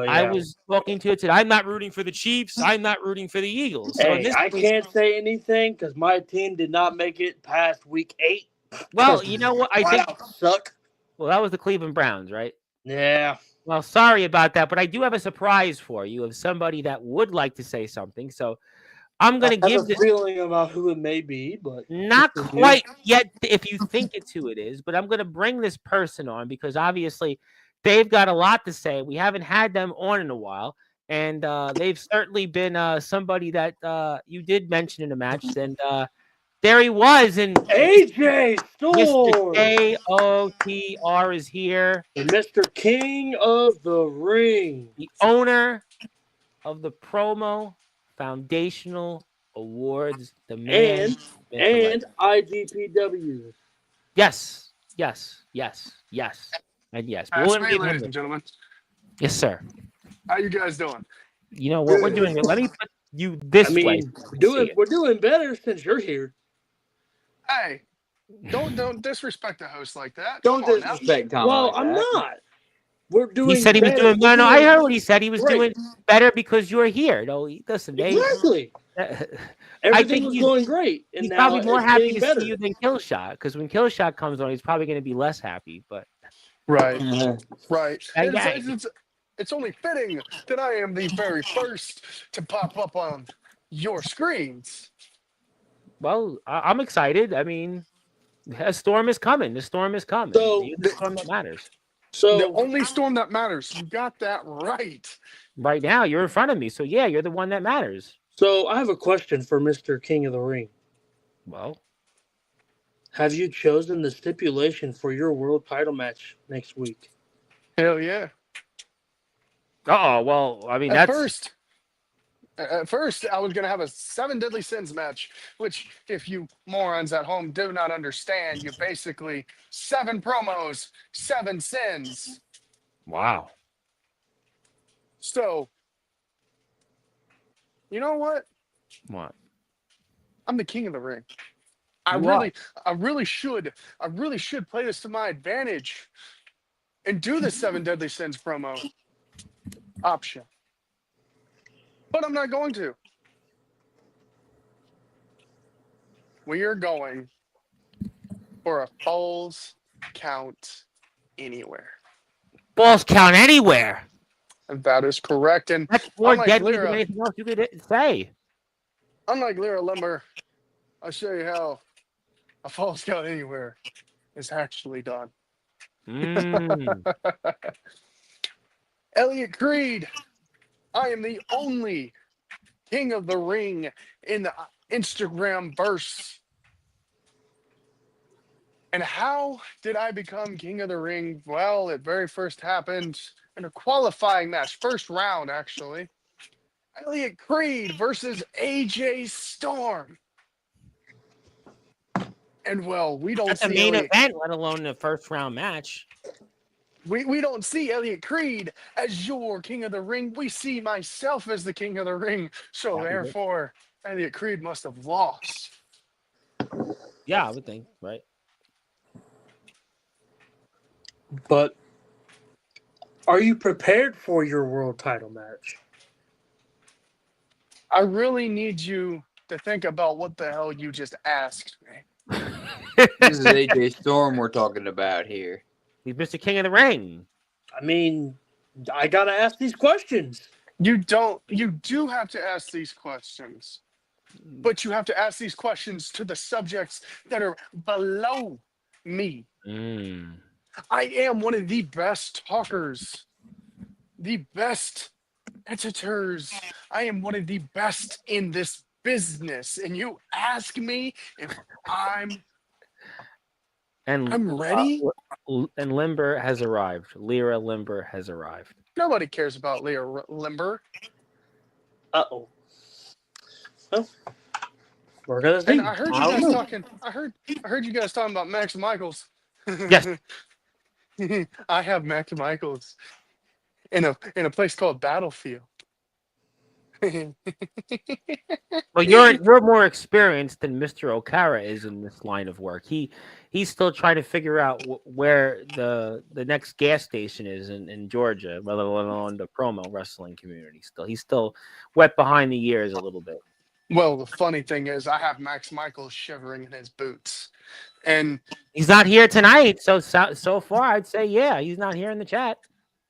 I was talking to today. I'm not rooting for the Chiefs. I'm not rooting for the Eagles. So hey, I can't say anything because my team did not make it past week 8. Well, you know what? I think suck. Well, that was the Cleveland Browns, right? Yeah. Well, sorry about that, but I do have a surprise for you of somebody that would like to say something. So I'm going to give this feeling about who it may be, but not quite yet if you think it's who it is, but I'm going to bring this person on because obviously they've got a lot to say. We haven't had them on in a while, and they've certainly been somebody that you did mention in the match, and there he was, and AJ Storm, Mr. KOTR is here. and Mr. King of the Ring, The owner of the Promo Foundational Awards, the man and IGPW. Yes, yes, yes, yes, and yes. That's me, ladies and gentlemen. Yes, sir. How you guys doing? You know what we're doing? Let me put you this way. We're doing better since you're here. Hey, don't disrespect the host like that. Don't disrespect Tom. Well, like I'm that. not. We're doing. He said he was doing. No, I heard what he said. He was doing better because you're here. No, listen, exactly. Everything was going great. And he's now probably more happy to better. see you than Killshot, because when Killshot comes on, he's probably going to be less happy. But right. It's only fitting that I am the very first to pop up on your screens. Well, I'm excited. I mean, a storm is coming. The storm is coming. So the storm that matters. So the only storm that matters. You got that right. Right now, you're in front of me. So yeah, you're the one that matters. So I have a question for Mr. King of the Ring. Well, have you chosen the stipulation for your world title match next week? Hell yeah. Well, I mean, At first, I was going to have a 7 Deadly Sins match, which, if you morons at home do not understand, you basically 7 promos, 7 sins. Wow. So, you know what? What? I'm the king of the ring. I really should play this to my advantage and do the 7 Deadly Sins promo option. But I'm not going to. We are going for a Falls Count Anywhere. Balls count anywhere. And that is correct. And that's more deadly than anything else you could say. Unlike Lyra Limber, I'll show you how a Falls Count Anywhere is actually done. Elliot Creed, I am the only king of the ring in the Instagram verse. And how did I become king of the ring? Well, it very first happened in a qualifying match, first round, actually. Elliot Creed versus AJ Storm. And, well, we don't see the main event, let alone the first round match. We don't see Elliot Creed as your king of the ring. We see myself as the king of the ring. So, therefore, Elliot Creed must have lost. Yeah, I would think, right? But are you prepared for your world title match? I really need you to think about what the hell you just asked me. This is AJ Storm we're talking about here. He's Mr. King of the Ring. I mean, I got to ask these questions. You do have to ask these questions. But you have to ask these questions to the subjects that are below Me. Mm. I am one of the best talkers, the best editors. I am one of the best in this business. And you ask me if I'm And ready? and Limber has arrived. Lyra Limber has arrived. Nobody cares about Leah Limber. Uh-oh. Well, we're gonna see. And I heard you I don't guys know. talking. I heard you guys talking about Max Michaels. Yes. I have Max Michaels in a place called Battlefield. Well, you're more experienced than Mr. Okara is in this line of work. He's still trying to figure out where the next gas station is in Georgia, let alone the promo wrestling community. He's still wet behind the ears a little bit. Well, the funny thing is, I have Max Michaels shivering in his boots, and He's not here tonight, so far I'd say yeah, he's not here in the chat.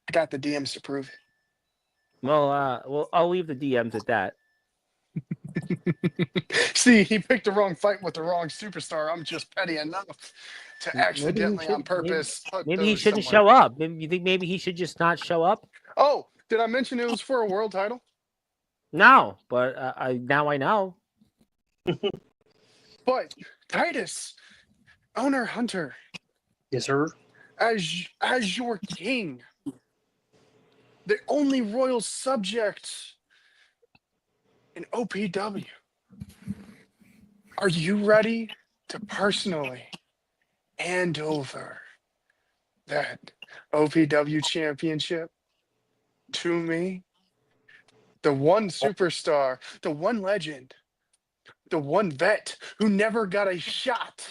I got the DMs to prove it. Well, I'll leave the DMs at that. See, he picked the wrong fight with the wrong superstar. I'm just petty enough to accidentally on purpose. Maybe he shouldn't show up. You think maybe he should just not show up? Oh, did I mention it was for a world title? No, but now I know. But Titus, Owner Hunter, Yes, sir. as your king, the only royal subject in OPW, are you ready to personally hand over that OPW championship to me? The one superstar, the one legend, the one vet who never got a shot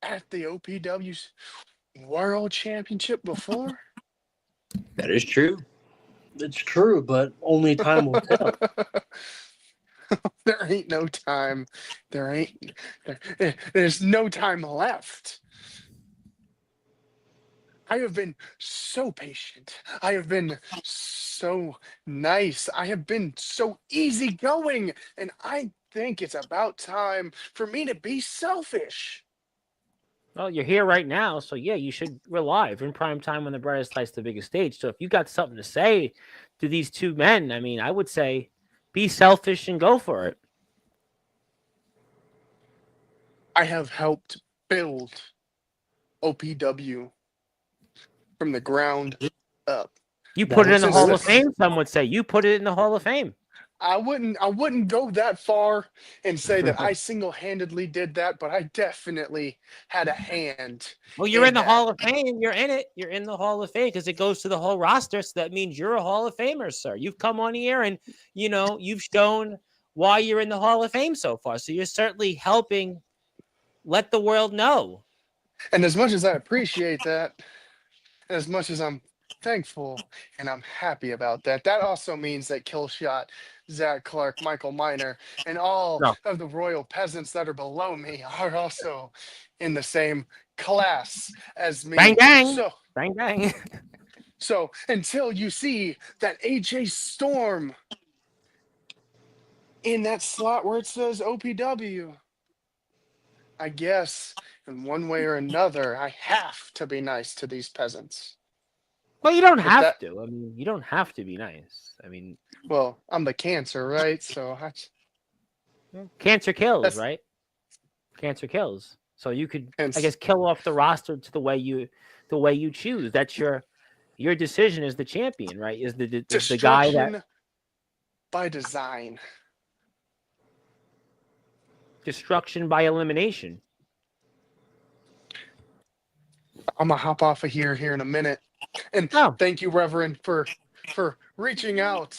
at the OPW's World Championship before? That is true. It's true, but only time will tell. There ain't no time. There's no time left. I have been so patient. I have been so nice. I have been so easygoing. And I think it's about time for me to be selfish. Well, you're here right now, so yeah, you should. We're live in prime time on the brightest lights, the biggest stage. So if you got something to say to these two men, I mean, I would say be selfish and go for it. I have helped build OPW from the ground up. You put it in the Since Hall of this- Fame, some would say. You put it in the Hall of Fame. I wouldn't go that far and say that I single-handedly did that, but I definitely had a hand. Well, you're in the that. Hall of Fame. You're in it. You're in the Hall of Fame because it goes to the whole roster. So that means you're a Hall of Famer, sir. You've come on here and, you've shown why you're in the Hall of Fame so far. So you're certainly helping let the world know. And as much as I appreciate that, and as much as I'm thankful and I'm happy about that, that also means that Killshot, Zach Clark, Michael Miner, and all of the royal peasants that are below me are also in the same class as me. Bang, bang. So, Bang, bang. so until you see that AJ Storm in that slot where it says OPW, I guess in one way or another, I have to be nice to these peasants. Well, you don't have to. I mean, you don't have to be nice. I mean, well, I'm the cancer, right? So cancer kills, right? Cancer kills. So you could, I guess, kill off the roster to the way you choose. That's your decision as the champion, right? Is the guy that by design. Destruction by elimination. I'm gonna hop off of here in a minute. And thank you, Reverend, for reaching out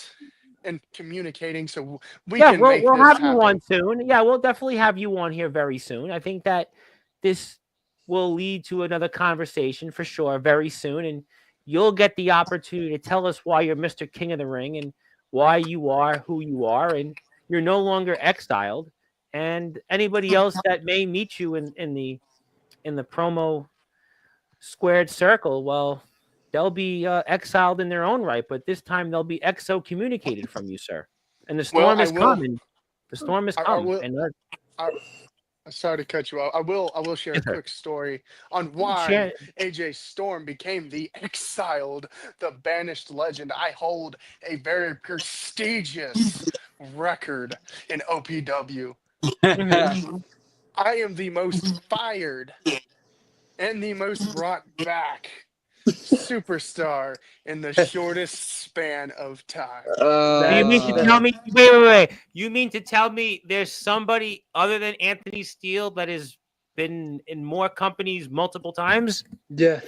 and communicating so we can make we'll this have happen. you on soon. Yeah, we'll definitely have you on here very soon. I think that this will lead to another conversation for sure very soon, and you'll get the opportunity to tell us why you're Mr. King of the Ring and why you are who you are, and you're no longer exiled. And anybody else that may meet you in the promo squared circle, well, they'll be exiled in their own right, but this time they'll be excommunicated from you, sir. And the storm is coming. The storm is coming. Sorry to cut you off. I will share a Yes, sir. quick story on why Share- AJ Storm became the exiled, the banished legend. I hold a very prestigious record in OPW. Mhm. I am the most fired and the most brought back superstar in the shortest span of time. Do you mean to That's tell me? Wait. You mean to tell me there's somebody other than Anthony Steele that has been in more companies multiple times? yes.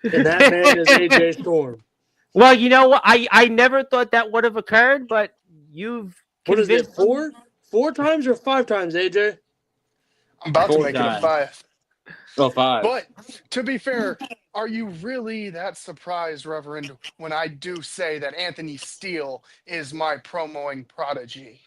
And that man is AJ Storm. Well, you know what? I never thought that would have occurred, but you've What is it? convinced me. 4 times or 5 times, AJ? I'm about to 4 make it a times. 5. Oh, 5. But to be fair, are you really that surprised, Reverend, when I do say that Anthony Steele is my promoing prodigy?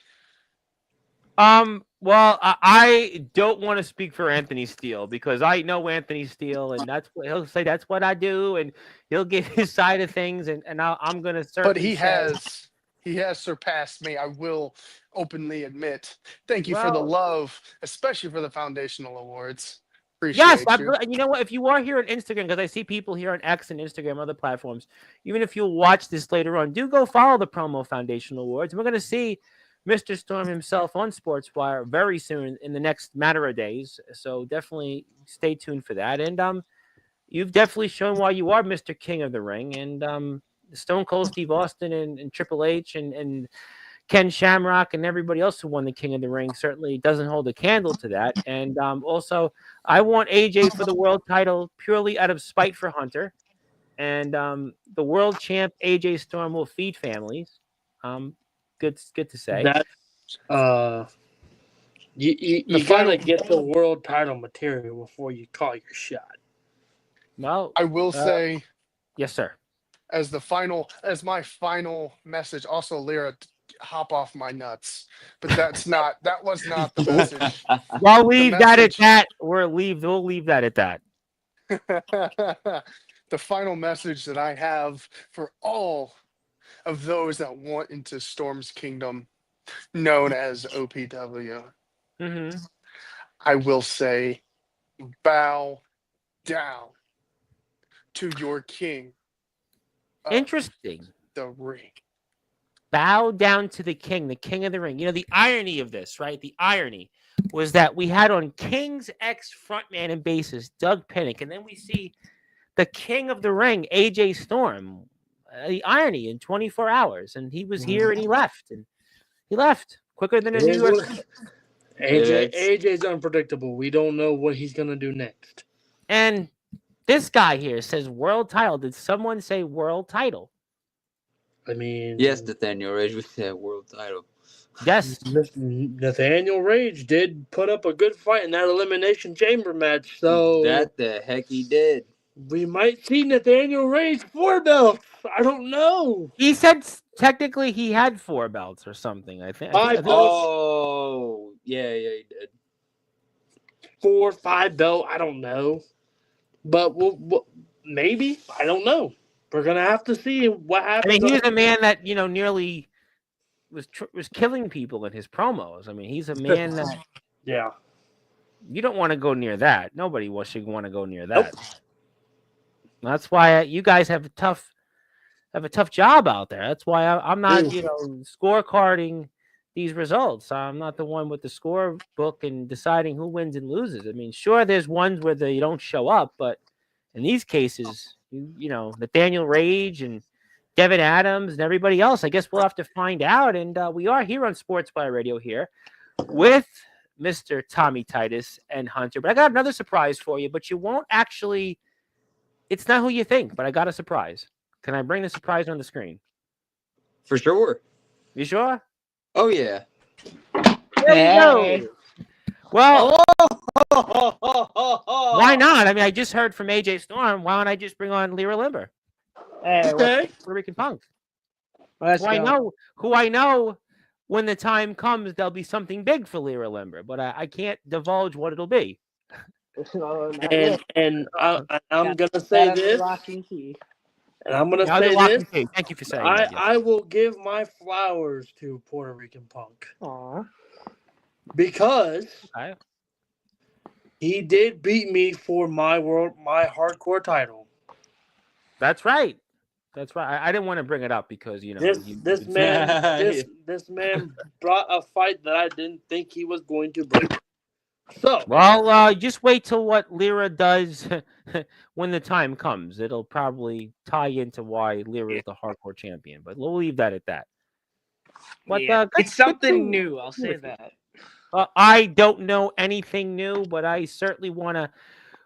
Well, I don't want to speak for Anthony Steele because I know Anthony Steele, and that's what he'll say. That's what I do, and he'll give his side of things, and I'm gonna But certainly he say, has surpassed me. I will openly admit. Thank you for the well, love, especially for the foundational awards. yes, Appreciate you. you know what? If you are here on Instagram, because I see people here on X and Instagram, other platforms, even if you'll watch this later on, do go follow the Promo Foundation Awards. We're gonna see Mr. Storm himself on Sportswire very soon in the next matter of days. So definitely stay tuned for that. And you've definitely shown why you are Mr. King of the Ring. And Stone Cold Steve Austin and Triple H and Ken Shamrock and everybody else who won the King of the Ring certainly doesn't hold a candle to that. And also, I want AJ for the world title purely out of spite for Hunter. And the world champ AJ Storm will feed families. Good to say. That's you gotta get the world title material before you call your shot. Well, I will say, yes, sir. as my final message, also Lyra, hop off my nuts. But that was not the message. Well, leave that at message- that. We'll leave that at that. The final message that I have for all of those that want into Storm's Kingdom, known as OPW, Mm-hmm. I will say, bow down to your king of Interesting. the ring. Bow down to the king of the ring. You know, the irony of this, right? The irony was that we had on King's ex frontman and bassist, Doug Pinnick, and then we see the king of the ring, AJ Storm. The irony in 24 hours. And he was here and he left. And he left quicker than a New York. AJ's unpredictable. We don't know what he's gonna do next. And this guy here says world title. Did someone say world title? I mean, Yes, Nathaniel Rage with that world title. Yes. Nathaniel Rage did put up a good fight in that Elimination Chamber match, so That the heck he did. we might see Nathaniel Rage 4 belts. I don't know. He said technically he had 4 belts or something. I think. 5 belts, Oh, yeah, he did. 4, 5 belt. I don't know, but we'll maybe. I don't know. We're gonna have to see what I happens. mean, he was a man that nearly was killing people in his promos. I mean, he's a man that Yeah. you don't want to go near that. Nobody should want to go near that. Nope. That's why you guys have a tough job out there. That's why I'm not scorecarding these results. I'm not the one with the score book and deciding who wins and loses. I mean, sure, there's ones where they don't show up, but in these cases, Nathaniel Rage and Devin Adams and everybody else, I guess we'll have to find out. And we are here on Sportswire Radio here with Mr. Tommy Titus and Hunter. But I got another surprise for you, but you won't actually. It's not who you think, but I got a surprise. Can I bring the surprise on the screen? For sure. You sure? Oh, yeah. There we go. Well, why not? I mean, I just heard from AJ Storm. Why don't I just bring on Lyra Limber? Okay. Puerto Rican Punk. Let's go. Who I know when the time comes, there'll be something big for Lyra Limber, but I can't divulge what it'll be. And I'm gonna say this. And I'm gonna say this. Thank you for saying that. I will give my flowers to Puerto Rican Punk. Aww. Because He did beat me for my hardcore title. That's right. That's right. I didn't want to bring it up because This man brought a fight that I didn't think he was going to bring. So Well, just wait till what Lyra does when the time comes. It'll probably tie into why Lyra is the hardcore champion. But we'll leave that at that. But Yeah, good, it's something good new. I'll say with you. that. I don't know anything new, but I certainly want to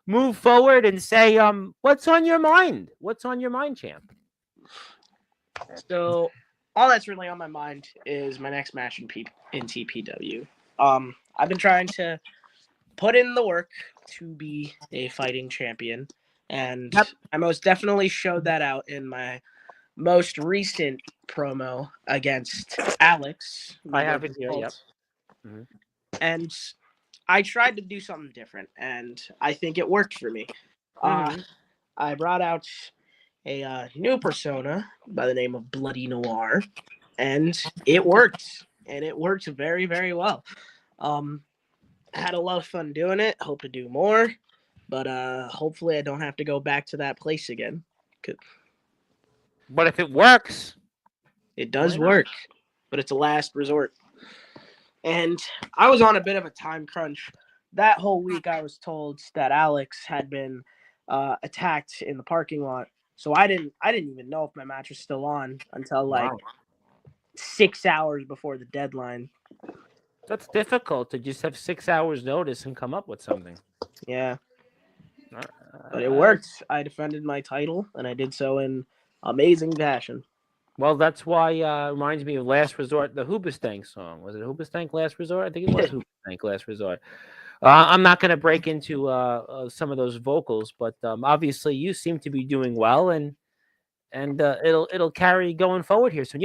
move forward and say, what's on your mind? What's on your mind, champ? So all that's really on my mind is my next match in TPW. I've been trying to put in the work to be a fighting champion, and Yep. I most definitely showed that out in my most recent promo against Alex. I have it here. Yep. Mhm. And I tried to do something different, and I think it worked for me. I brought out a new persona by the name of Bloody Noir, and it worked. And it worked very, very well. Had a lot of fun doing it. Hope to do more, but hopefully I don't have to go back to that place again. But if it works, it does work, but it's a last resort. And I was on a bit of a time crunch. That whole week I was told that Alex had been attacked in the parking lot. So I didn't even know if my match was still on until like 6 hours before the deadline. That's difficult to just have 6 hours notice and come up with something. Yeah. But it worked. I defended my title, and I did so in amazing fashion. Well, that's why reminds me of Last Resort, the Hoobastank song. Was it Hoobastank Last Resort? I think it was Hoobastank Last Resort. I'm not going to break into some of those vocals, but obviously you seem to be doing well, and it'll carry going forward here. So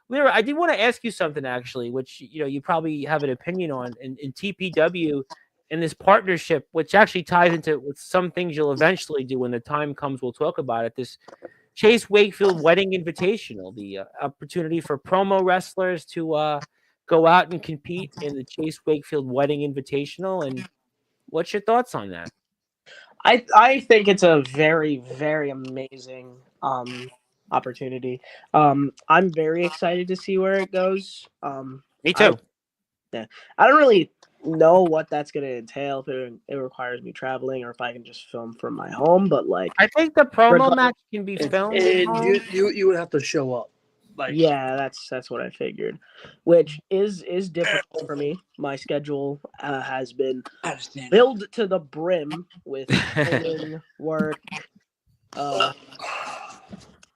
Lyra, I did want to ask you something actually, which you probably have an opinion on in TPW, in this partnership, which actually ties into with some things you'll eventually do when the time comes. We'll talk about it. This Chase Wakefield Wedding Invitational, the opportunity for promo wrestlers to go out and compete in the Chase Wakefield Wedding Invitational. And what's your thoughts on that? I think it's a very, very amazing opportunity. I'm very excited to see where it goes. Me too. I don't really know what that's going to entail, if it requires me traveling or if I can just film from my home. But I think the promo match can be filmed. And you would have to show up. Yeah, that's what I figured, which is difficult for me. My schedule has been filled to the brim with training, work,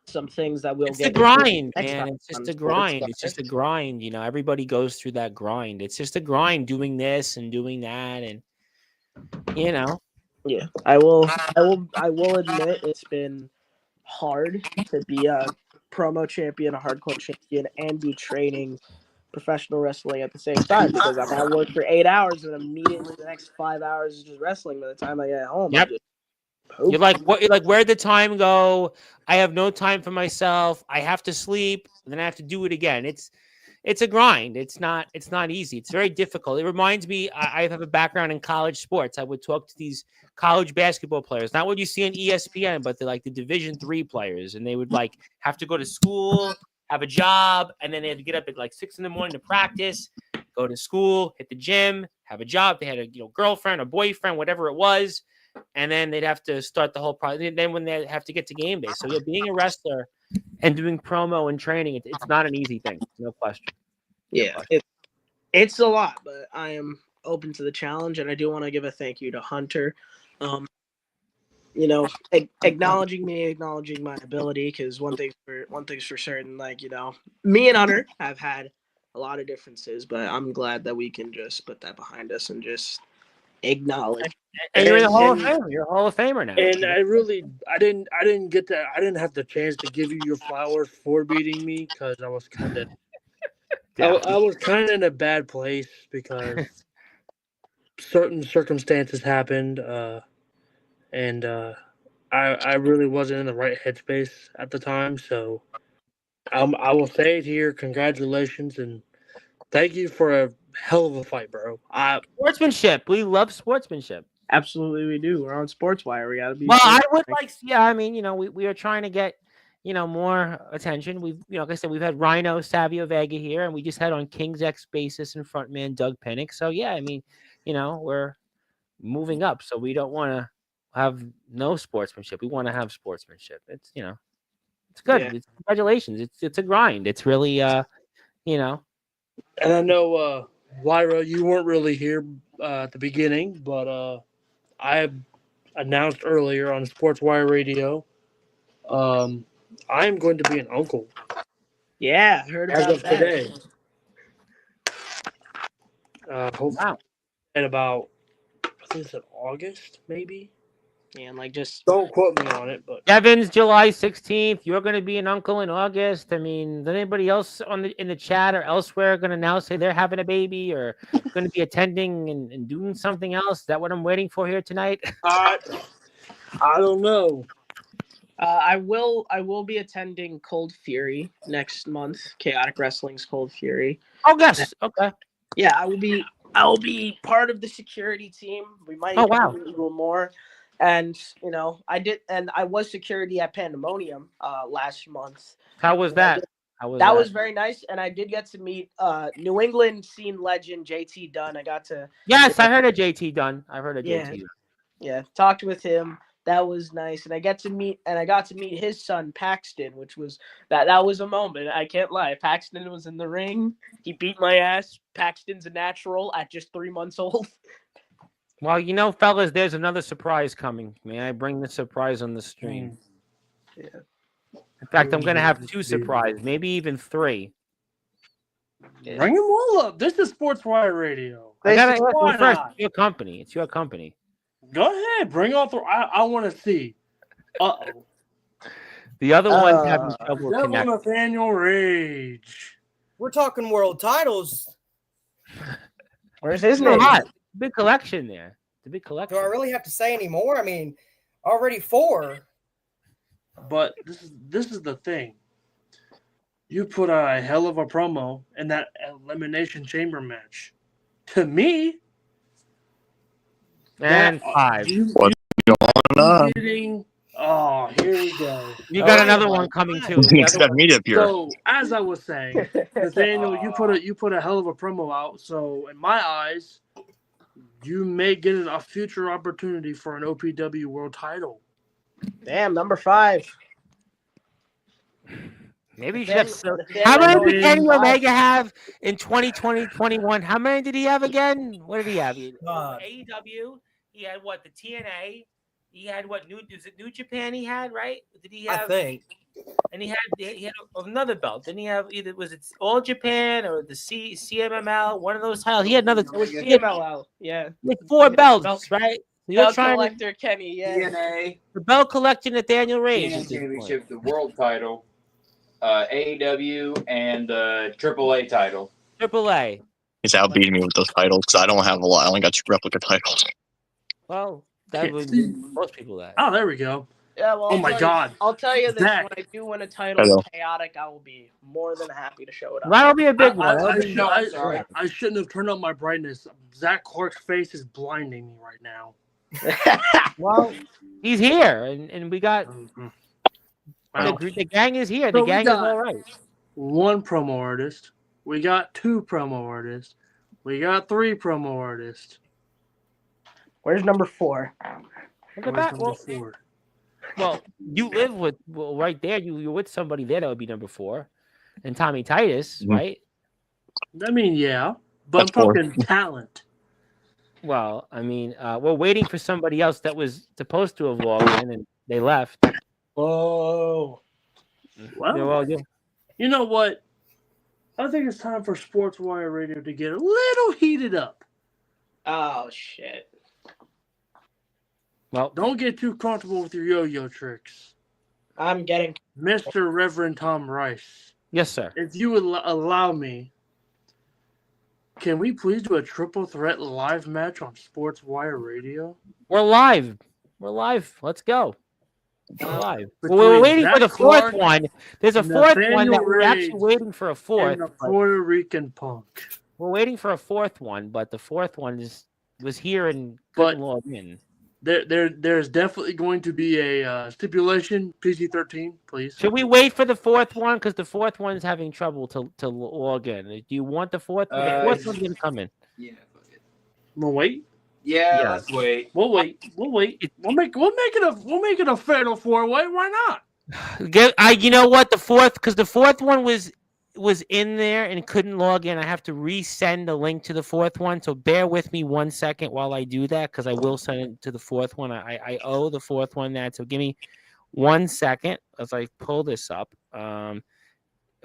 some things that we'll get. It's a grind, man. It's just a grind. It's just a grind. Everybody goes through that grind. It's just a grind doing this and doing that, and Yeah, I will admit it's been hard to be a promo champion, a hardcore champion, and be training professional wrestling at the same time, because I'm at work for 8 hours and immediately the next 5 hours is just wrestling. By the time I get home, yep. You're like, what? You're like, where'd the time go? I have no time for myself. I have to sleep, and then I have to do it again. It's a grind. It's not easy. It's very difficult. It reminds me, I have a background in college sports. I would talk to these college basketball players, not what you see on ESPN, but they're like the Division III players, and they would like have to go to school, have a job, and then they had to get up at like 6 a.m. to practice, go to school, hit the gym, have a job. They had a girlfriend or boyfriend, whatever it was, and then they'd have to start the whole process. Then when they have to get to game day, so being a wrestler and doing promo and training, it's not an easy thing, no question. Yeah, it's a lot, but I am open to the challenge, and I do want to give a thank you to Hunter. Acknowledging me, acknowledging my ability, because one thing's for certain, me and Hunter have had a lot of differences, but I'm glad that we can just put that behind us and just acknowledge. And you're in the Hall of Fame. You're a Hall of Famer now. And I didn't get that. I didn't have the chance to give you your flowers for beating me, because I was kind of I was kind of in a bad place because certain circumstances happened, and I really wasn't in the right headspace at the time. So I will say it here: congratulations and thank you for a hell of a fight, bro. Sportsmanship. We love sportsmanship. Absolutely, we do. We're on Sportswire. We got to be. Well, I sure. would like, yeah, I mean, we are trying to get, more attention. We've, like I said, we've had Rhino Savio Vega here, and we just had on King's X bassist and frontman Doug Pennick. So yeah, I mean, we're moving up. So we don't want to have no sportsmanship. We want to have sportsmanship. It's, it's good. Yeah. Congratulations. It's a grind. It's really, And I know, Lyra, you weren't really here at the beginning, but I announced earlier on Sportswire Radio, I'm going to be an uncle Yeah, I heard as about of that. today. Hopefully wow. in about, I think it's in August, maybe. Yeah, and like just Don't quote me on it, but Kevin's July 16th. You're going to be an uncle in August. I mean, is anybody else in the chat or elsewhere going to now say they're having a baby or going to be attending and doing something else? Is that what I'm waiting for here tonight? I don't know. I will be attending Cold Fury next month. Chaotic Wrestling's Cold Fury. Oh, yes. Okay. Yeah, I will be part of the security team. We might Oh, wow. do a little more. And I was security at Pandemonium last month. How was that? That was very nice, and I did get to meet New England scene legend JT Dunn. I got to Yes, I heard of JT Dunn. I heard of Yeah. JT. yeah, talked with him. That was nice, and I got to meet his son Paxton, which was that was a moment. I can't lie. Paxton was in the ring. He beat my ass. Paxton's a natural at just 3 months old. Well, fellas, there's another surprise coming. May I bring the surprise on the stream? Yeah. In fact, I'm going to have 2 surprises, maybe even 3. Yeah. Bring them all up. This is Sportswire Radio. I gotta Why ask you first. not? It's your company. It's your company. Go ahead. Bring all three. I want to see. Uh-oh. The other one's having trouble Devil connecting. Nathaniel Rage. We're talking world titles. Where's his It's a name? lot. Big collection there. It's a big Do collection. I really have to say any more? I mean, already 4. But this is the thing. You put a hell of a promo in that Elimination Chamber match. To me, And 5. Getting, oh, here we go. You got another one coming too. Didn't expect me to appear. So as I was saying, Nathaniel, you put a hell of a promo out. So in my eyes, you may get a future opportunity for an OPW world title. Damn, number 5. Maybe you should have. How many did Kenny Omega have in 2020-21? How many did he have again? What did he have? AEW. He had what? The TNA. He had what? New Japan? He had, right? Did he have? I think. And he had another belt. Didn't he have either? Was it All Japan or the CMML? One of those titles. He had another. It was CMLL. Yeah. Like 4 belts, right? So you're Belt trying collector Kenny. Yeah. TNA, the belt collecting Nathaniel Rage. TNA at this point. Championship, the world title, AEW, and the AAA title. AAA. He's outbeating me with those titles because I don't have a lot. I only got 2 replica titles. Well, that would be most people that. Oh, there we go. Yeah, well, Oh my God. I'll tell you this: Zach. when I do win a title Hello. in Chaotic, I will be more than happy to show it up. That'll be a big one. I shouldn't have turned up my brightness. Zach Clark's face is blinding me right now. Well, he's here, and we got Wow. the gang is here. So The we gang is got- all right. 1 promo artist. We got 2 promo artists. We got 3 promo artists. Where's number 4? Look at that. Where's number 4? Well, you live with right there. You're with somebody there that would be number 4, and Tommy Titus, Mhm. right? I mean, yeah, but That's I'm 4. talking talent. Well, I mean, we're waiting for somebody else that was supposed to have logged in, and they left. Whoa. Well, Well, you know what? I think it's time for Sportswire Radio to get a little heated up. Oh shit! well, Don't get too comfortable with your yo-yo tricks. I'm getting. Mr. Reverend Tom Rice, yes, sir. if you would allow me, can we please do a triple threat live match on Sportswire Radio? We're live. We're live. Let's go. We're live. Between We're waiting for Zach the 4th Clark, one. There's a 4th one that Nathaniel we're actually Rage, waiting for a 4th. And the Puerto Rican Punk. We're waiting for a 4th one, but the 4th one is was here and But- couldn't log in. There's definitely going to be a stipulation, PG-13, please. Should we wait for the fourth one? Because the fourth one's having trouble to log in. Do you want the fourth? The fourth one's gonna come in. Yeah, fuck it. We'll wait. Yeah, Yeah. let's wait. We'll wait. We'll make it a fatal 4-way. Why not? You know what? The fourth one was in there and couldn't log in. I have to resend the link to the fourth one. So bear with me 1 second while I do that, because I will send it to the fourth one. I owe the fourth one that. So give me 1 second as I pull this up. We're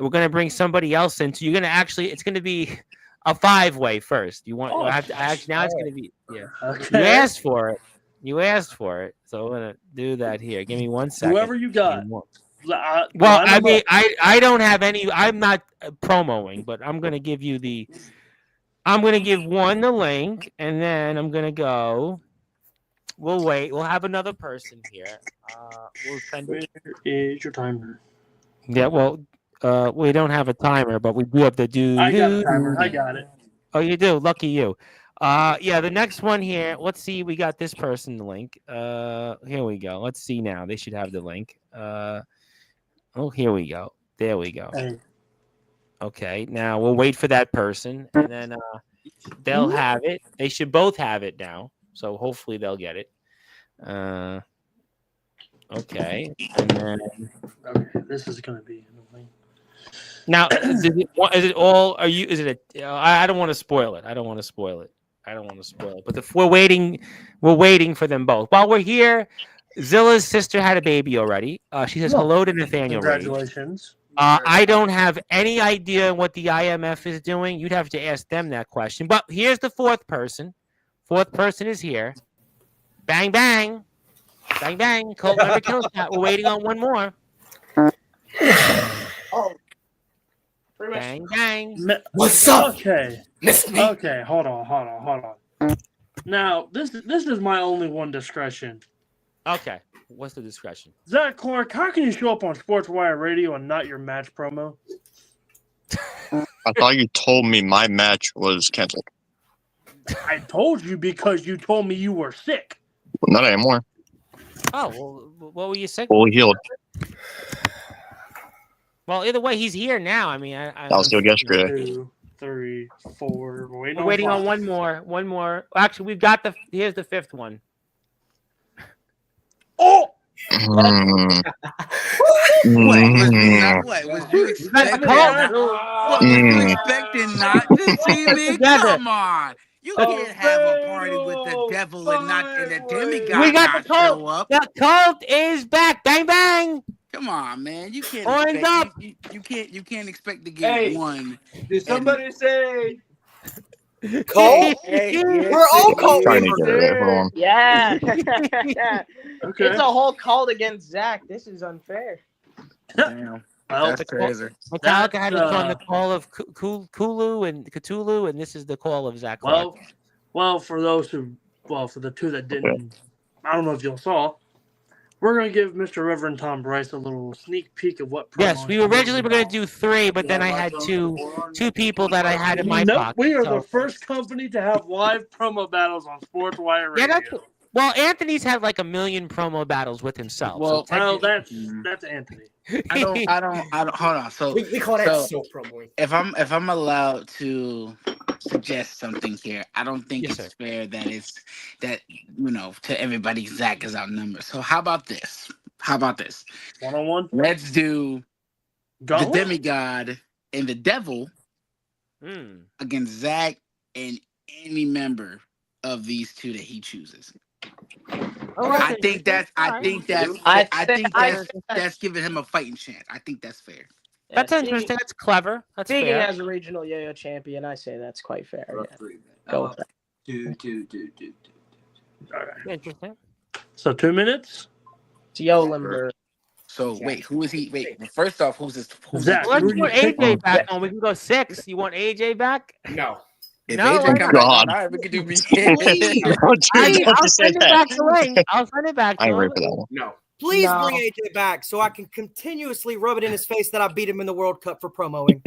gonna bring somebody else in. So you're gonna it's gonna be a 5-way first. You want? Now it's gonna be Okay. You asked for it. So I'm gonna do that here. Give me 1 second. Whoever you got. Well, I mean, I don't have any. I'm not promoing, but I'm gonna give you I'm gonna give one the link, and then I'm gonna go. We'll wait. We'll have another person here. We'll send. Where is your timer? Yeah. Well, we don't have a timer, but we do have to do. I got a timer. I got it. Oh, you do. Lucky you. Yeah. The next one here. Let's see. We got this person the link. Here we go. Let's see now. They should have the link. Oh, here we go. There we go. Okay, now we'll wait for that person, and then they'll have it. They should both have it now, so hopefully they'll get it. Okay, and then this is gonna be annoying. now is it all? Is it a? I don't want to spoil it. I don't want to spoil it. But we're waiting for them both. While we're here, Zilla's sister had a baby already. She says hello to Nathaniel. Congratulations. I don't have any idea what the IMF is doing. You'd have to ask them that question. But here's the fourth person. Fourth person is here. Bang, bang. Bang, bang. Colt never kills that. We're waiting on one more. Oh. Bang, bang. What's up? Okay. Okay, hold on. Now, this is my only one discretion. Okay. What's the discretion? Zach Clark, how can you show up on Sportswire Radio and not your match promo? I thought you told me my match was canceled. I told you because you told me you were sick. Not anymore. Oh, well, what were you saying? Fully healed. Well, either way, he's here now. I mean, I was still yesterday. 2, 3, 4. We're waiting on one more. One more. Actually, we've got here's the fifth one. Oh! Mm. What was you expecting? What was you expecting not to see me? Come on. You can't have a party with the devil and the demigod. We got the show cult. up. The cult is back. Bang bang. Come on, man. You can't Horns expect, up. You can't expect to get one. Did somebody say? Cole? We're all Cole Trying to members. get it. Hold on. Yeah. Yeah. Okay. It's a whole cult against Zach. This is unfair. Damn, Well, that's crazy. Metallica had That's, us on the call of Cthulhu and Cthulhu, and this is the call of Zach Clark. well, for the two that didn't, I don't know if you saw, we're going to give Mr. Reverend Tom Bryce a little sneak peak of what. Yes, we originally were going to do 3, but then I had two people that I had in my pocket. We are so- the first company to have live promo battles on Sportswire Radio. Yeah, well, Anthony's had like 1 million promo battles with himself. Well, so that's Anthony. I don't. Hold on. So We call that so promoing. if I'm allowed to suggest something here, I don't think Yes, it's fair that to everybody Zach is outnumbered. So how about this? 1-on-1. Let's do the Gauntlet? demigod and the devil against Zach and any member of these two that he chooses. I think that's giving him a fighting chance. I think that's fair. That's interesting. That's clever. That's Speaking fair. as a regional yo-yo champion, I say that's quite fair. Yeah. Go with that. Two. All right. Interesting. So 2 minutes. It's Yolimber. So wait, who is he? Wait, first off, who's this? Zach. Let's Who do put you pick? AJ back on. We can go 6. You want AJ back? No. If No, AJ why come not? back, God. all right, we can do me. Don't you I'll say send it that. back to Link. I'll send it back to I ain't him. ready for that one. No. Please No. bring AJ back so I can continuously rub it in his face that I beat him in the World Cup for promoing.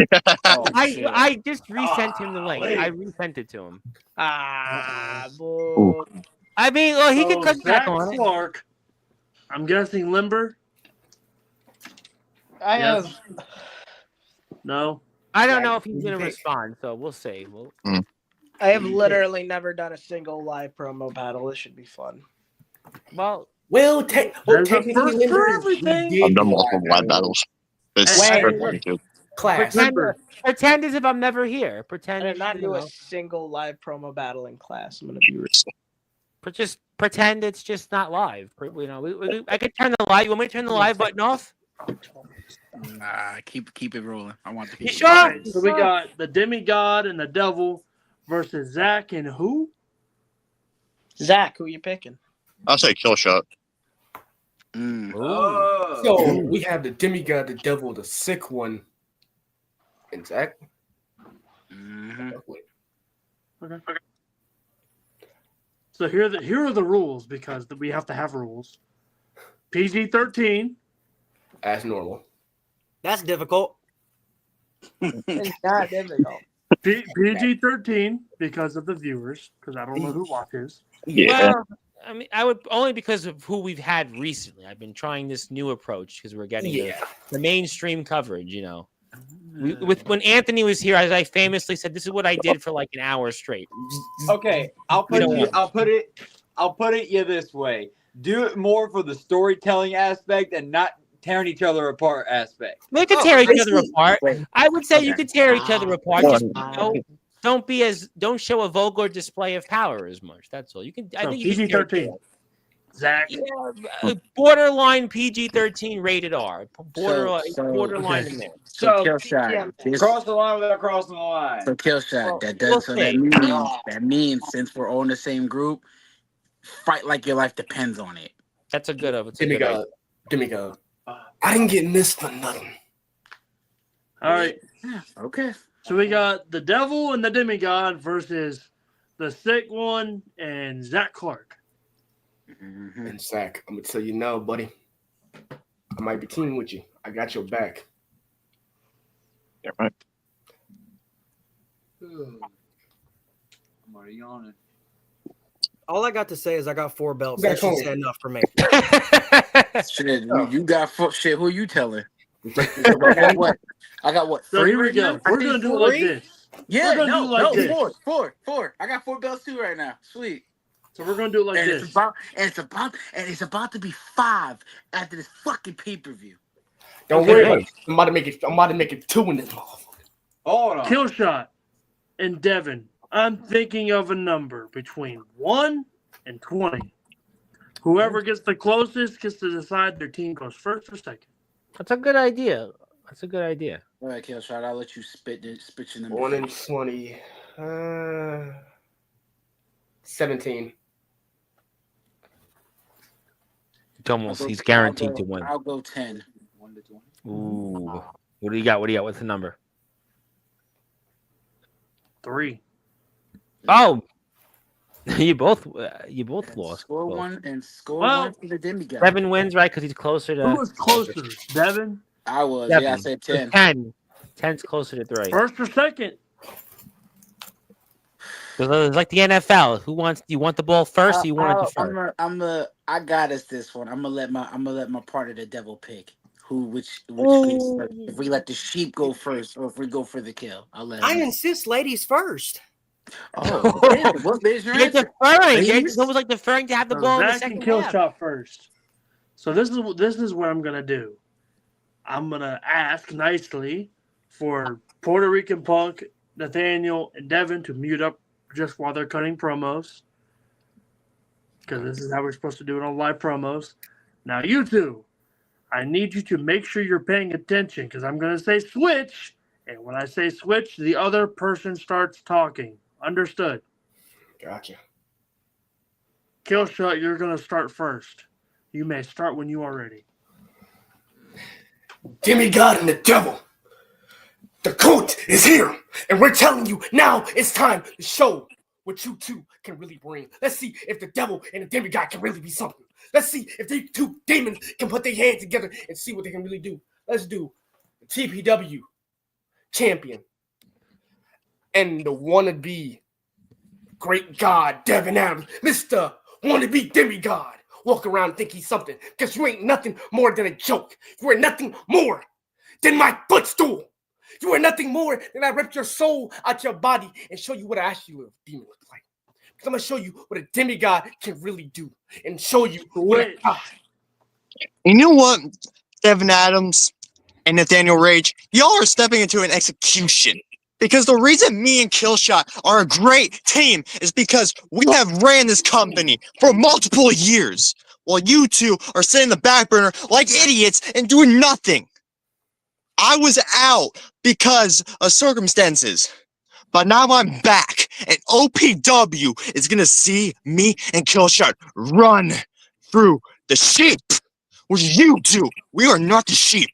I just resent him the link. I resent it to him. Boo. I mean, well, he So can come back Zach on it. Clark, I'm guessing Limber. I Yes. have. No. I don't know if he's going to respond, so we'll see. I have literally never done a single live promo battle. This should be fun. Well, There's a first for everything. I've done multiple live battles. It's Wait. funny, too. Class. pretend as if I'm never here. Pretend. I did not you do know, a single live promo battle in class. I'm gonna be real. just pretend it's just not live. You know, I could turn the live. You want me to turn the live button off? Nah, keep it rolling. I want the You people. sure? All right, so we got the demigod and the devil versus Zach and who? Zach, who you picking? I'll say kill shot. So we have the demigod, the devil, the sick one, and Zach. Okay. So here are the rules because we have to have rules. PG-13. As normal. That's difficult. It's not difficult. PG-13 because of the viewers, because I don't know who watches. Yeah. Well, I mean, I would only because of who we've had recently. I've been trying this new approach because we're getting the mainstream coverage. You know, when Anthony was here, as I famously said, this is what I did for like an hour straight. Okay, I'll put it this way. Do it more for the storytelling aspect and not tearing each other apart aspect. They could tear each other apart. I would say you could tear each other apart. Just, don't show a vulgar display of power as much. That's all. You can. I think you should PG-13. Zach. Yeah, borderline PG-13 rated R. Borderline in there. So kill shot. Cross the line without crossing the line. So kill shot. We'll see. That means since we're all in the same group, fight like your life depends on it. That's a good of it. Demigod. I didn't get missed for nothing. All right. Okay. So we got the devil and the demigod versus the sick one and Zach Clark. And Zach, I'm gonna tell you now, buddy. I might be teaming with you. I got your back. Yeah, right. I'm already yawning. All I got to say is I got 4 belts. That's That should say enough for me. Shit, you got shit. Who you telling? I got what? So 3 here we right go. now? We're gonna do it like this. Yeah, We're gonna do it like this. four. I got 4 belts too right now. Sweet. So we're gonna do it like And this. it's about to be 5 after this fucking pay-per-view. Don't worry about it. I'm about to make it 2 in this motherfucker. Hold on. Killshot and Devin. I'm thinking of a number between 1 and 20. Whoever gets the closest gets to decide their team goes first or second. That's a good idea. All right, Killshot, I'll let you spit your number. 1 and 20. 17. He's guaranteed to win. I'll go 10. 1 to 20. Ooh. What do you got? What's the number? 3. Oh, you both lost. Score 1 and score Well, 1 for the demigod. 7 wins, right? Because he's closer to. Who was closer? Devin? I was. 7. Yeah, I said 10. 10. 10's closer to 3. First or second? It's like the NFL. Do you want the ball first? Or you want it to first? I got us this one. I'm gonna let my partner, the devil, pick which goes first. If we let the sheep go first, or if we go for the kill. I'll let. I insist ladies first. Oh, damn, what is your You're answer? deferring. It's almost like deferring to have the ball in the Zach second and Killshot half. first. So this is what I'm gonna do. I'm gonna ask nicely for Puerto Rican Punk, Nathaniel, and Devin to mute up just while they're cutting promos, because this is how we're supposed to do it on live promos. Now you two, I need you to make sure you're paying attention, because I'm gonna say switch, and when I say switch, the other person starts talking. Understood? Gotcha. Killshot, you're gonna start first. You may start when you are ready. Demigod and the devil. The court is here, and we're telling you now it's time to show what you two can really bring. Let's see if the devil and the demigod can really be something. Let's see if they two demons can put their hands together and see what they can really do. Let's do the TPW champion and the wannabe great god Devin Adams, Mr. Wannabe demigod. Walk around and think he's something, because you ain't nothing more than a joke. You are nothing more than my footstool. You are nothing more than I ripped your soul out your body and show you what I actually a demon looks like. Because I'm going to show you what a demigod can really do and show you what a god. You know what, Devin Adams and Nathaniel Rage? Y'all are stepping into an execution. Because the reason me and Killshot are a great team is because we have ran this company for multiple years, while you two are sitting in the back burner like idiots and doing nothing. I was out because of circumstances, but now I'm back, and OPW is gonna see me and Killshot run through the sheep, which is you two. We are not the sheep.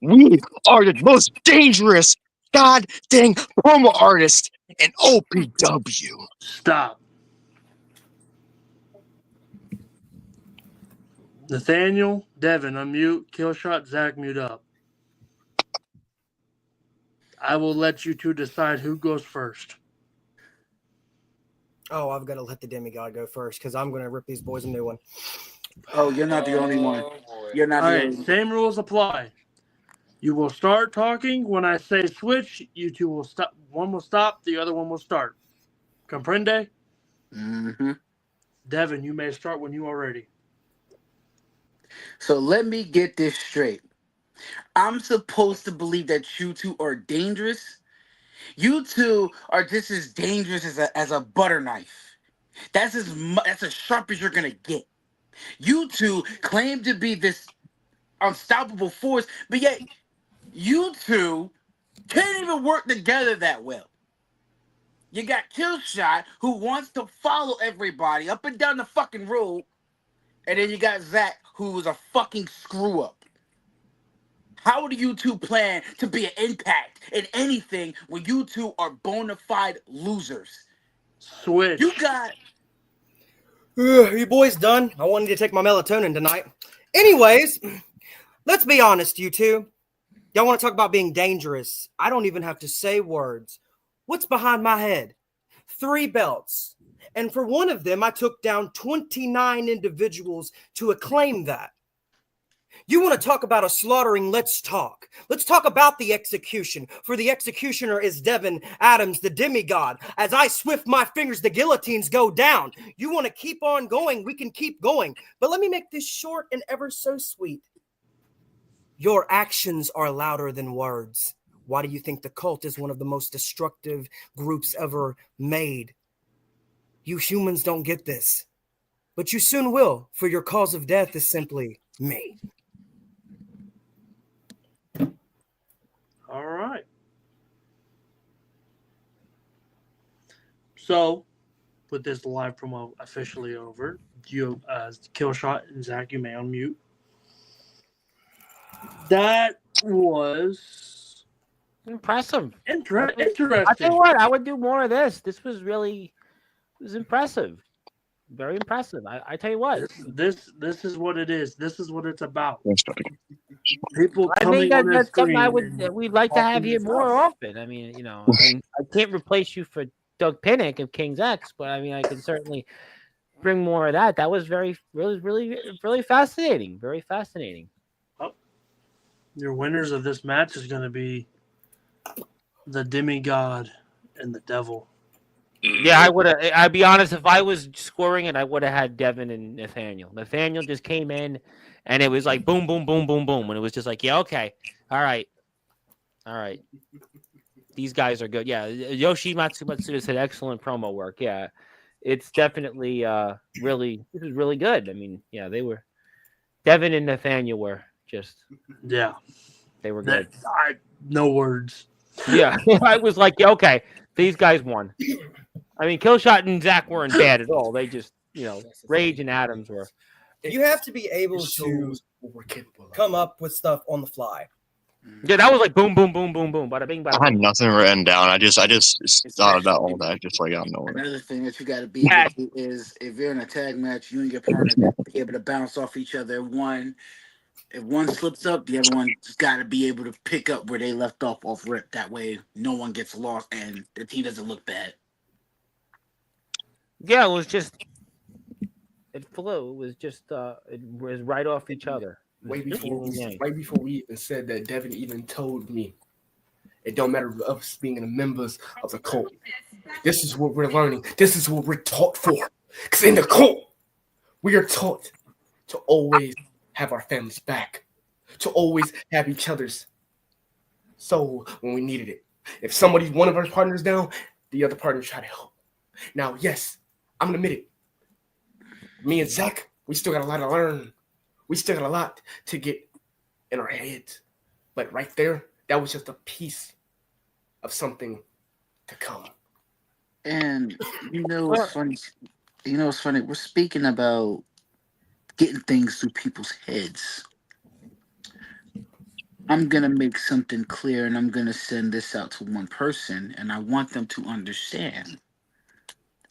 We are the most dangerous god dang promo artist in OPW. Stop. Nathaniel, Devin, unmute. Killshot, Zach, mute up. I will let you two decide who goes first. Oh, I've got to let the demigod go first because I'm going to rip these boys a new one. Oh, you're not the only one. You're not All the right, only one. same rules apply. You will start talking when I say switch. You two will stop. One will stop. The other one will start. Comprende? Mm-hmm. Devin, you may start when you are ready. So let me get this straight. I'm supposed to believe that you two are dangerous? You two are just as dangerous as a butter knife. That's as sharp as you're gonna get. You two claim to be this unstoppable force, but yet you two can't even work together that well. You got Killshot, who wants to follow everybody up and down the fucking road, and then you got Zach, who is a fucking screw up. How do you two plan to be an impact in anything when you two are bona fide losers? Switch. You got... You boys done? I wanted to take my melatonin tonight. Anyways, let's be honest, you two. Y'all want to talk about being dangerous? I don't even have to say words. What's behind my head? 3 belts. And for one of them, I took down 29 individuals to acclaim that. You want to talk about a slaughtering? Let's talk. Let's talk about the execution. For the executioner is Devin Adams, the demigod. As I swift my fingers, the guillotines go down. You want to keep on going? We can keep going. But let me make this short and ever so sweet. Your actions are louder than words. Why do you think the cult is one of the most destructive groups ever made? You humans don't get this. But you soon will, for your cause of death is simply me. All right. So, with this live promo officially over, you, Killshot and Zach, you may unmute. That was impressive. Interesting. I tell you what, I would do more of this. This was impressive. Very impressive. I tell you what. This is what it is. This is what it's about. People I think coming on that's the something we'd like to have here more often. I mean, you know, I can't replace you for Doug Pinnick of King's X, but I mean, I can certainly bring more of that. That was really fascinating. Very fascinating. Oh, your winners of this match is going to be the demigod and the devil. Yeah, I would have. I'd be honest. If I was scoring it, I would have had Devin and Nathaniel. Nathaniel just came in, and it was like boom, boom, boom, boom, boom, and it was just like, yeah, okay, all right. These guys are good. Yeah, Yoshi Matsuda said excellent promo work. Yeah, it's definitely this is really good. I mean, yeah, they were. Devin and Nathaniel were just. Yeah, they were good. No words. Yeah, I was like, yeah, okay, these guys won. I mean, Killshot and Zach weren't bad at all. They just, Rage and Adams were. You have to be able to come up with stuff on the fly. Yeah, that was like boom, boom, boom, boom, boom, bada bing, bada I had boom. nothing written down. I just thought about all Especially that just like out of nowhere. another thing that you got to be able to do is if you're in a tag match, you and your partner got to be able to bounce off each other. If one slips up, the other one just got to be able to pick up where they left off rip. That way, no one gets lost and the team doesn't look bad. Yeah, it was just it flew. It was just it was right off each other. Way before Yin and yang. right before we even said that, Devin even told me it don't matter of us being the members of the cult. This is what we're learning. This is what we're taught for. Because in the cult, we are taught to always have our families back, to always have each other's soul when we needed it. If one of our partners down, the other partner try to help. Now, yes, I'm gonna admit it. Me and Zach, we still got a lot to learn. We still got a lot to get in our heads. But right there, that was just a piece of something to come. And you know what's funny? You know what's funny? We're speaking about getting things through people's heads. I'm gonna make something clear, and I'm gonna send this out to one person, and I want them to understand.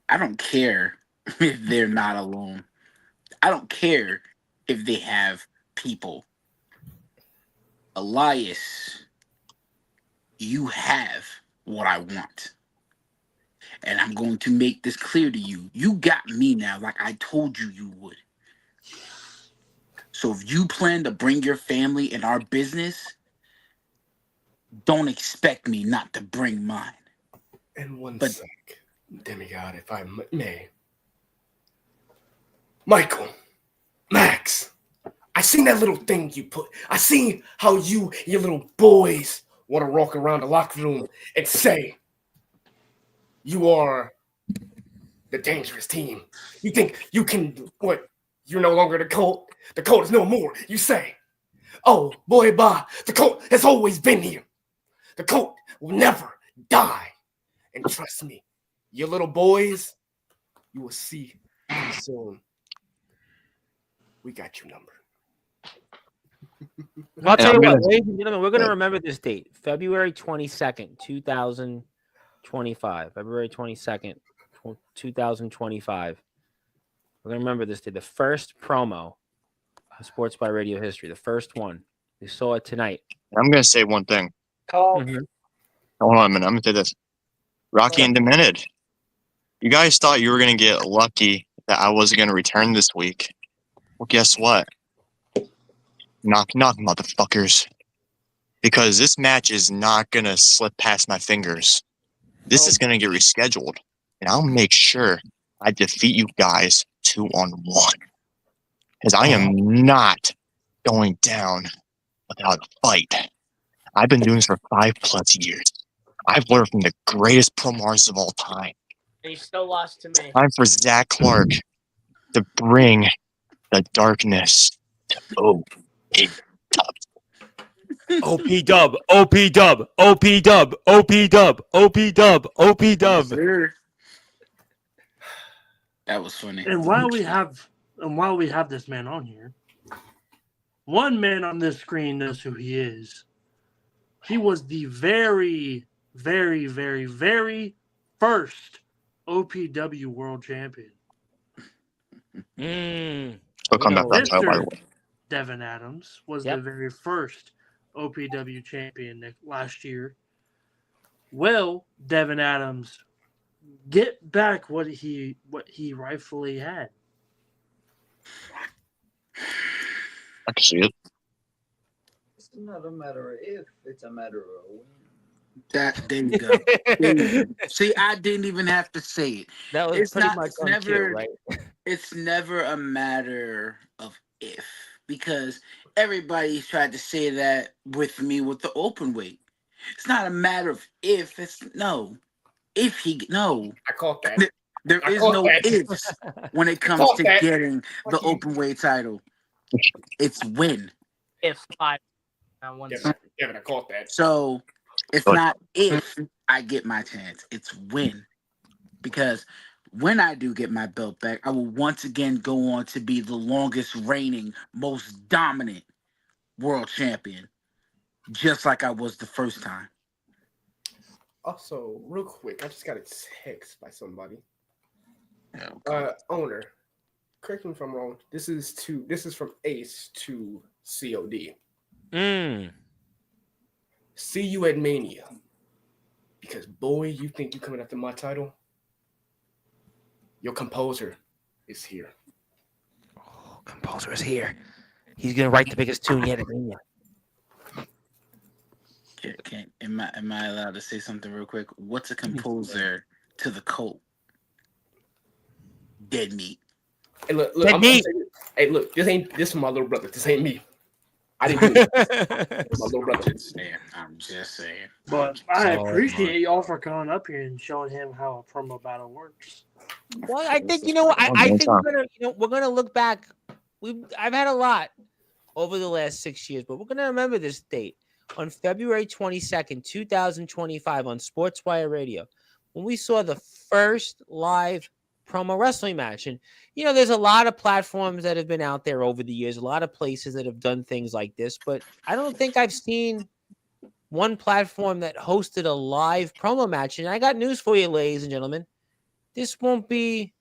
I don't care if they're not alone. I don't care if they have people. Elias, you have what I want. And I'm going to make this clear to you. You got me now, like I told you you would. So if you plan to bring your family in our business, don't expect me not to bring mine. And one But- sec, Demigod, if I may. Michael, Max, I seen that little thing you put. I seen how you and your little boys want to walk around the locker room and say you are the dangerous team. You think you can, what? You're no longer the cult. The cult is no more. You say, oh, boy, bah, the cult has always been here. The cult will never die. And trust me, your little boys, you will see soon. We got you numbered. I'll tell you I'm what, gonna- ladies and gentlemen, we're going to remember this date, February 22nd, 2025. February 22nd, 2025. We're going to remember this day, the first promo of Sports by Radio history, the first one. We saw it tonight. I'm gonna say one thing. Call. Mhm. Hold on a minute. I'm gonna say this. Rocky and Demented. You guys thought you were gonna get lucky that I wasn't gonna return this week. Well, guess what? Knock, knock, motherfuckers. Because this match is not gonna slip past my fingers. This is gonna get rescheduled, and I'll make sure I defeat you guys 2-on-1. Because I am not going down without a fight. I've been doing this for 5+ years. I've learned from the greatest promo artists of all time. And you still lost to me. Time for Zach Clark to bring the darkness to OP dub, OP dub, OP dub, OP dub, OP dub, OP dub. Sir. That was funny. And while we have this man on here, one man on this screen knows who he is. He was the very, very, very, very first OPW world champion. So come back know. that title, by the Mr. way. Devin Adams was Yep. the very first OPW champion last year. Will Devin Adams get back what he rightfully had? I can see it. It's not a matter of if, it's a matter of when. There you go. There you go. See, I didn't even have to say it. That was It's pretty not- much it's on never- cue, right? It's never a matter of if, because everybody's tried to say that with me with the open weight. It's not a matter of if, it's no. If he, no. I caught that. There I is caught no that. ifs when it comes caught to that. getting the Fuck you. open weight title. It's win. If 5 on one Devin, side. Devin, I caught that. So it's But- not if I get my chance, it's win. Because when I do get my belt back, I will once again go on to be the longest reigning, most dominant world champion. just like I was the first time. Also, real quick, I just got a text by somebody. Okay. Owner, correct me if I'm wrong. This is from Ace to COD. See you at Mania. Because boy, you think you coming after my title? Your composer is here. Oh, composer is here. He's gonna write the biggest tune yet at Mania. Am I allowed to say something real quick? What's a composer to the cult? Dead meat. Hey, look, Dead meat. Hey, look, this is my little brother. This ain't me. I didn't do this. My little brother. I'm just saying. But I appreciate y'all for coming up here and showing him how a promo battle works. Well, I think I think we're gonna look back. I've had a lot over the last 6 years, but we're gonna remember this date on February 22nd, 2025 on Sportswire Radio, when we saw the first live promo wrestling match. And there's a lot of platforms that have been out there over the years, a lot of places that have done things like this, but I don't think I've seen one platform that hosted a live promo match. And I got news for you, ladies and gentlemen. This won't be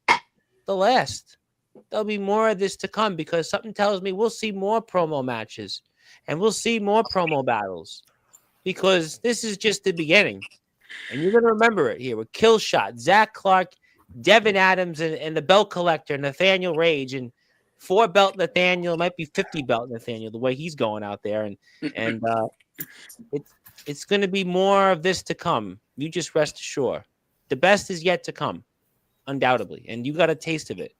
the last. There'll be more of this to come, because something tells me we'll see more promo matches and we'll see more promo battles, because this is just the beginning. And you're going to remember it here with Killshot, Zach Clark, Devin Adams, and the belt collector, Nathaniel Rage, and 4-belt Nathaniel. It might be 50-belt Nathaniel, the way he's going out there. And it's going to be more of this to come. You just rest assured. The best is yet to come, undoubtedly. And you got a taste of it.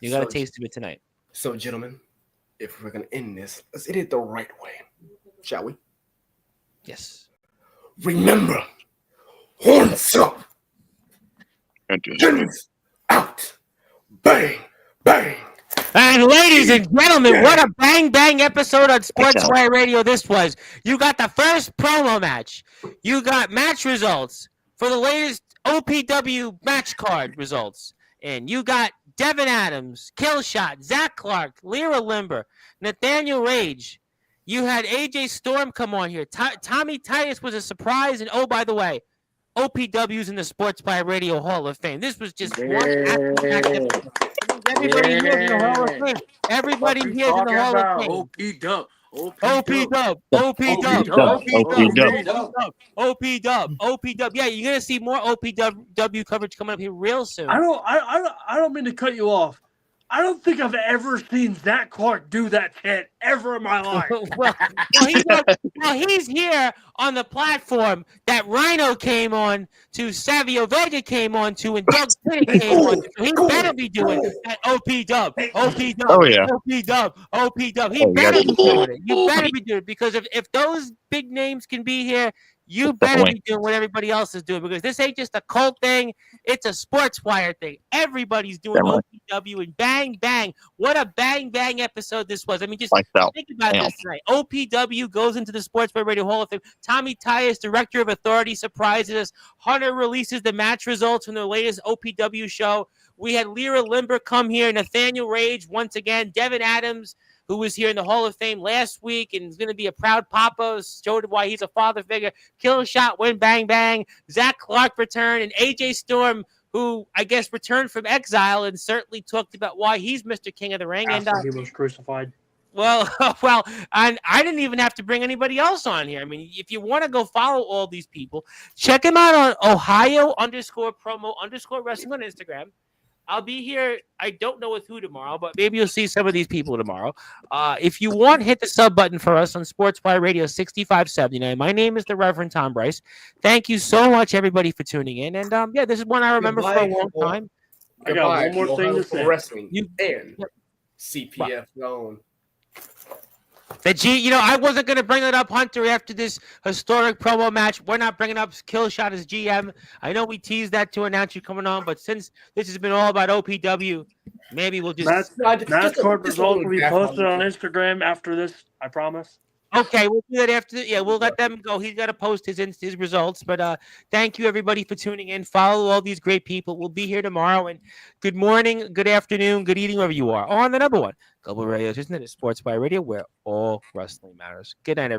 You got a taste of it tonight. So, gentlemen, if we're going to end this, let's end it the right way. Shall we? Yes. Remember, horns up. Guns out. Bang, bang. And ladies and gentlemen, what a bang episode on Sportswire Radio this was. You got the first promo match. You got match results for the latest OPW match card results. And you got Devin Adams, Killshot, Zach Clark, Lyra Limber, Nathaniel Rage. You had AJ Storm come on here. Tommy Titus was a surprise. And oh, by the way, OPW's in the Sportswire Radio Hall of Fame. This was just one action-packed episode. Everybody here's in the Hall of Fame. Everybody here's in the Hall of Fame. OP-Dub. OP-Dub. Yeah, you're gonna see more OPW coverage coming up here real soon. I don't mean to cut you off. I don't think I've ever seen Zach Clark do that chant ever in my life. He's here on the platform that Rhino came on to, Savio Vega came on to, and Doug Pinnick came on to. So he better be doing that OP-Dub. Oh, yeah. OP-Dub. He better be doing it. You better be doing it, because if those big names can be here, you better be doing what everybody else is doing, because this ain't just a cult thing. It's a Sportswire thing. Everybody's doing OPW, and bang, bang. What a bang, bang episode this was. I mean, just think about this tonight. OPW goes into the Sportswire Radio Hall of Fame. Tommy Titus, Director of Authority, surprises us. Hunter releases the match results from the latest OPW show. We had Lyra Limber come here. Nathaniel Rage, once again. Devin Adams, who was here in the Hall of Fame last week and is going to be a proud papa, showed why he's a father figure. Killshot, win, bang, bang. Zach Clark returned, and AJ Storm, who I guess returned from exile and certainly talked about why he's Mr. King of the Ring. After he was crucified. Well, and I didn't even have to bring anybody else on here. I mean, if you want to go follow all these people, check them out on Ohio_promo_wrestling on Instagram. I'll be here. I don't know with who tomorrow, but maybe you'll see some of these people tomorrow. If you want, hit the sub button for us on Sportswire Radio 6579. My name is the Reverend Tom Bryce. Thank you so much, everybody, for tuning in. And this is one I remember for a long time. I got one more thing to say. Wrestling and CPF zone. I wasn't going to bring it up, Hunter, after this historic promo match. We're not bringing up Killshot as GM. I know we teased that to announce you coming on, but since this has been all about OPW, maybe we'll just... Match card results will be posted on Instagram after this, I promise. Okay, we'll do that after. We'll let them go. He's got to post his results. But thank you, everybody, for tuning in. Follow all these great people. We'll be here tomorrow. And good morning, good afternoon, good evening, wherever you are. On the number one Global Radio, isn't it? Sportswire Radio, where all wrestling matters. Good night, everybody.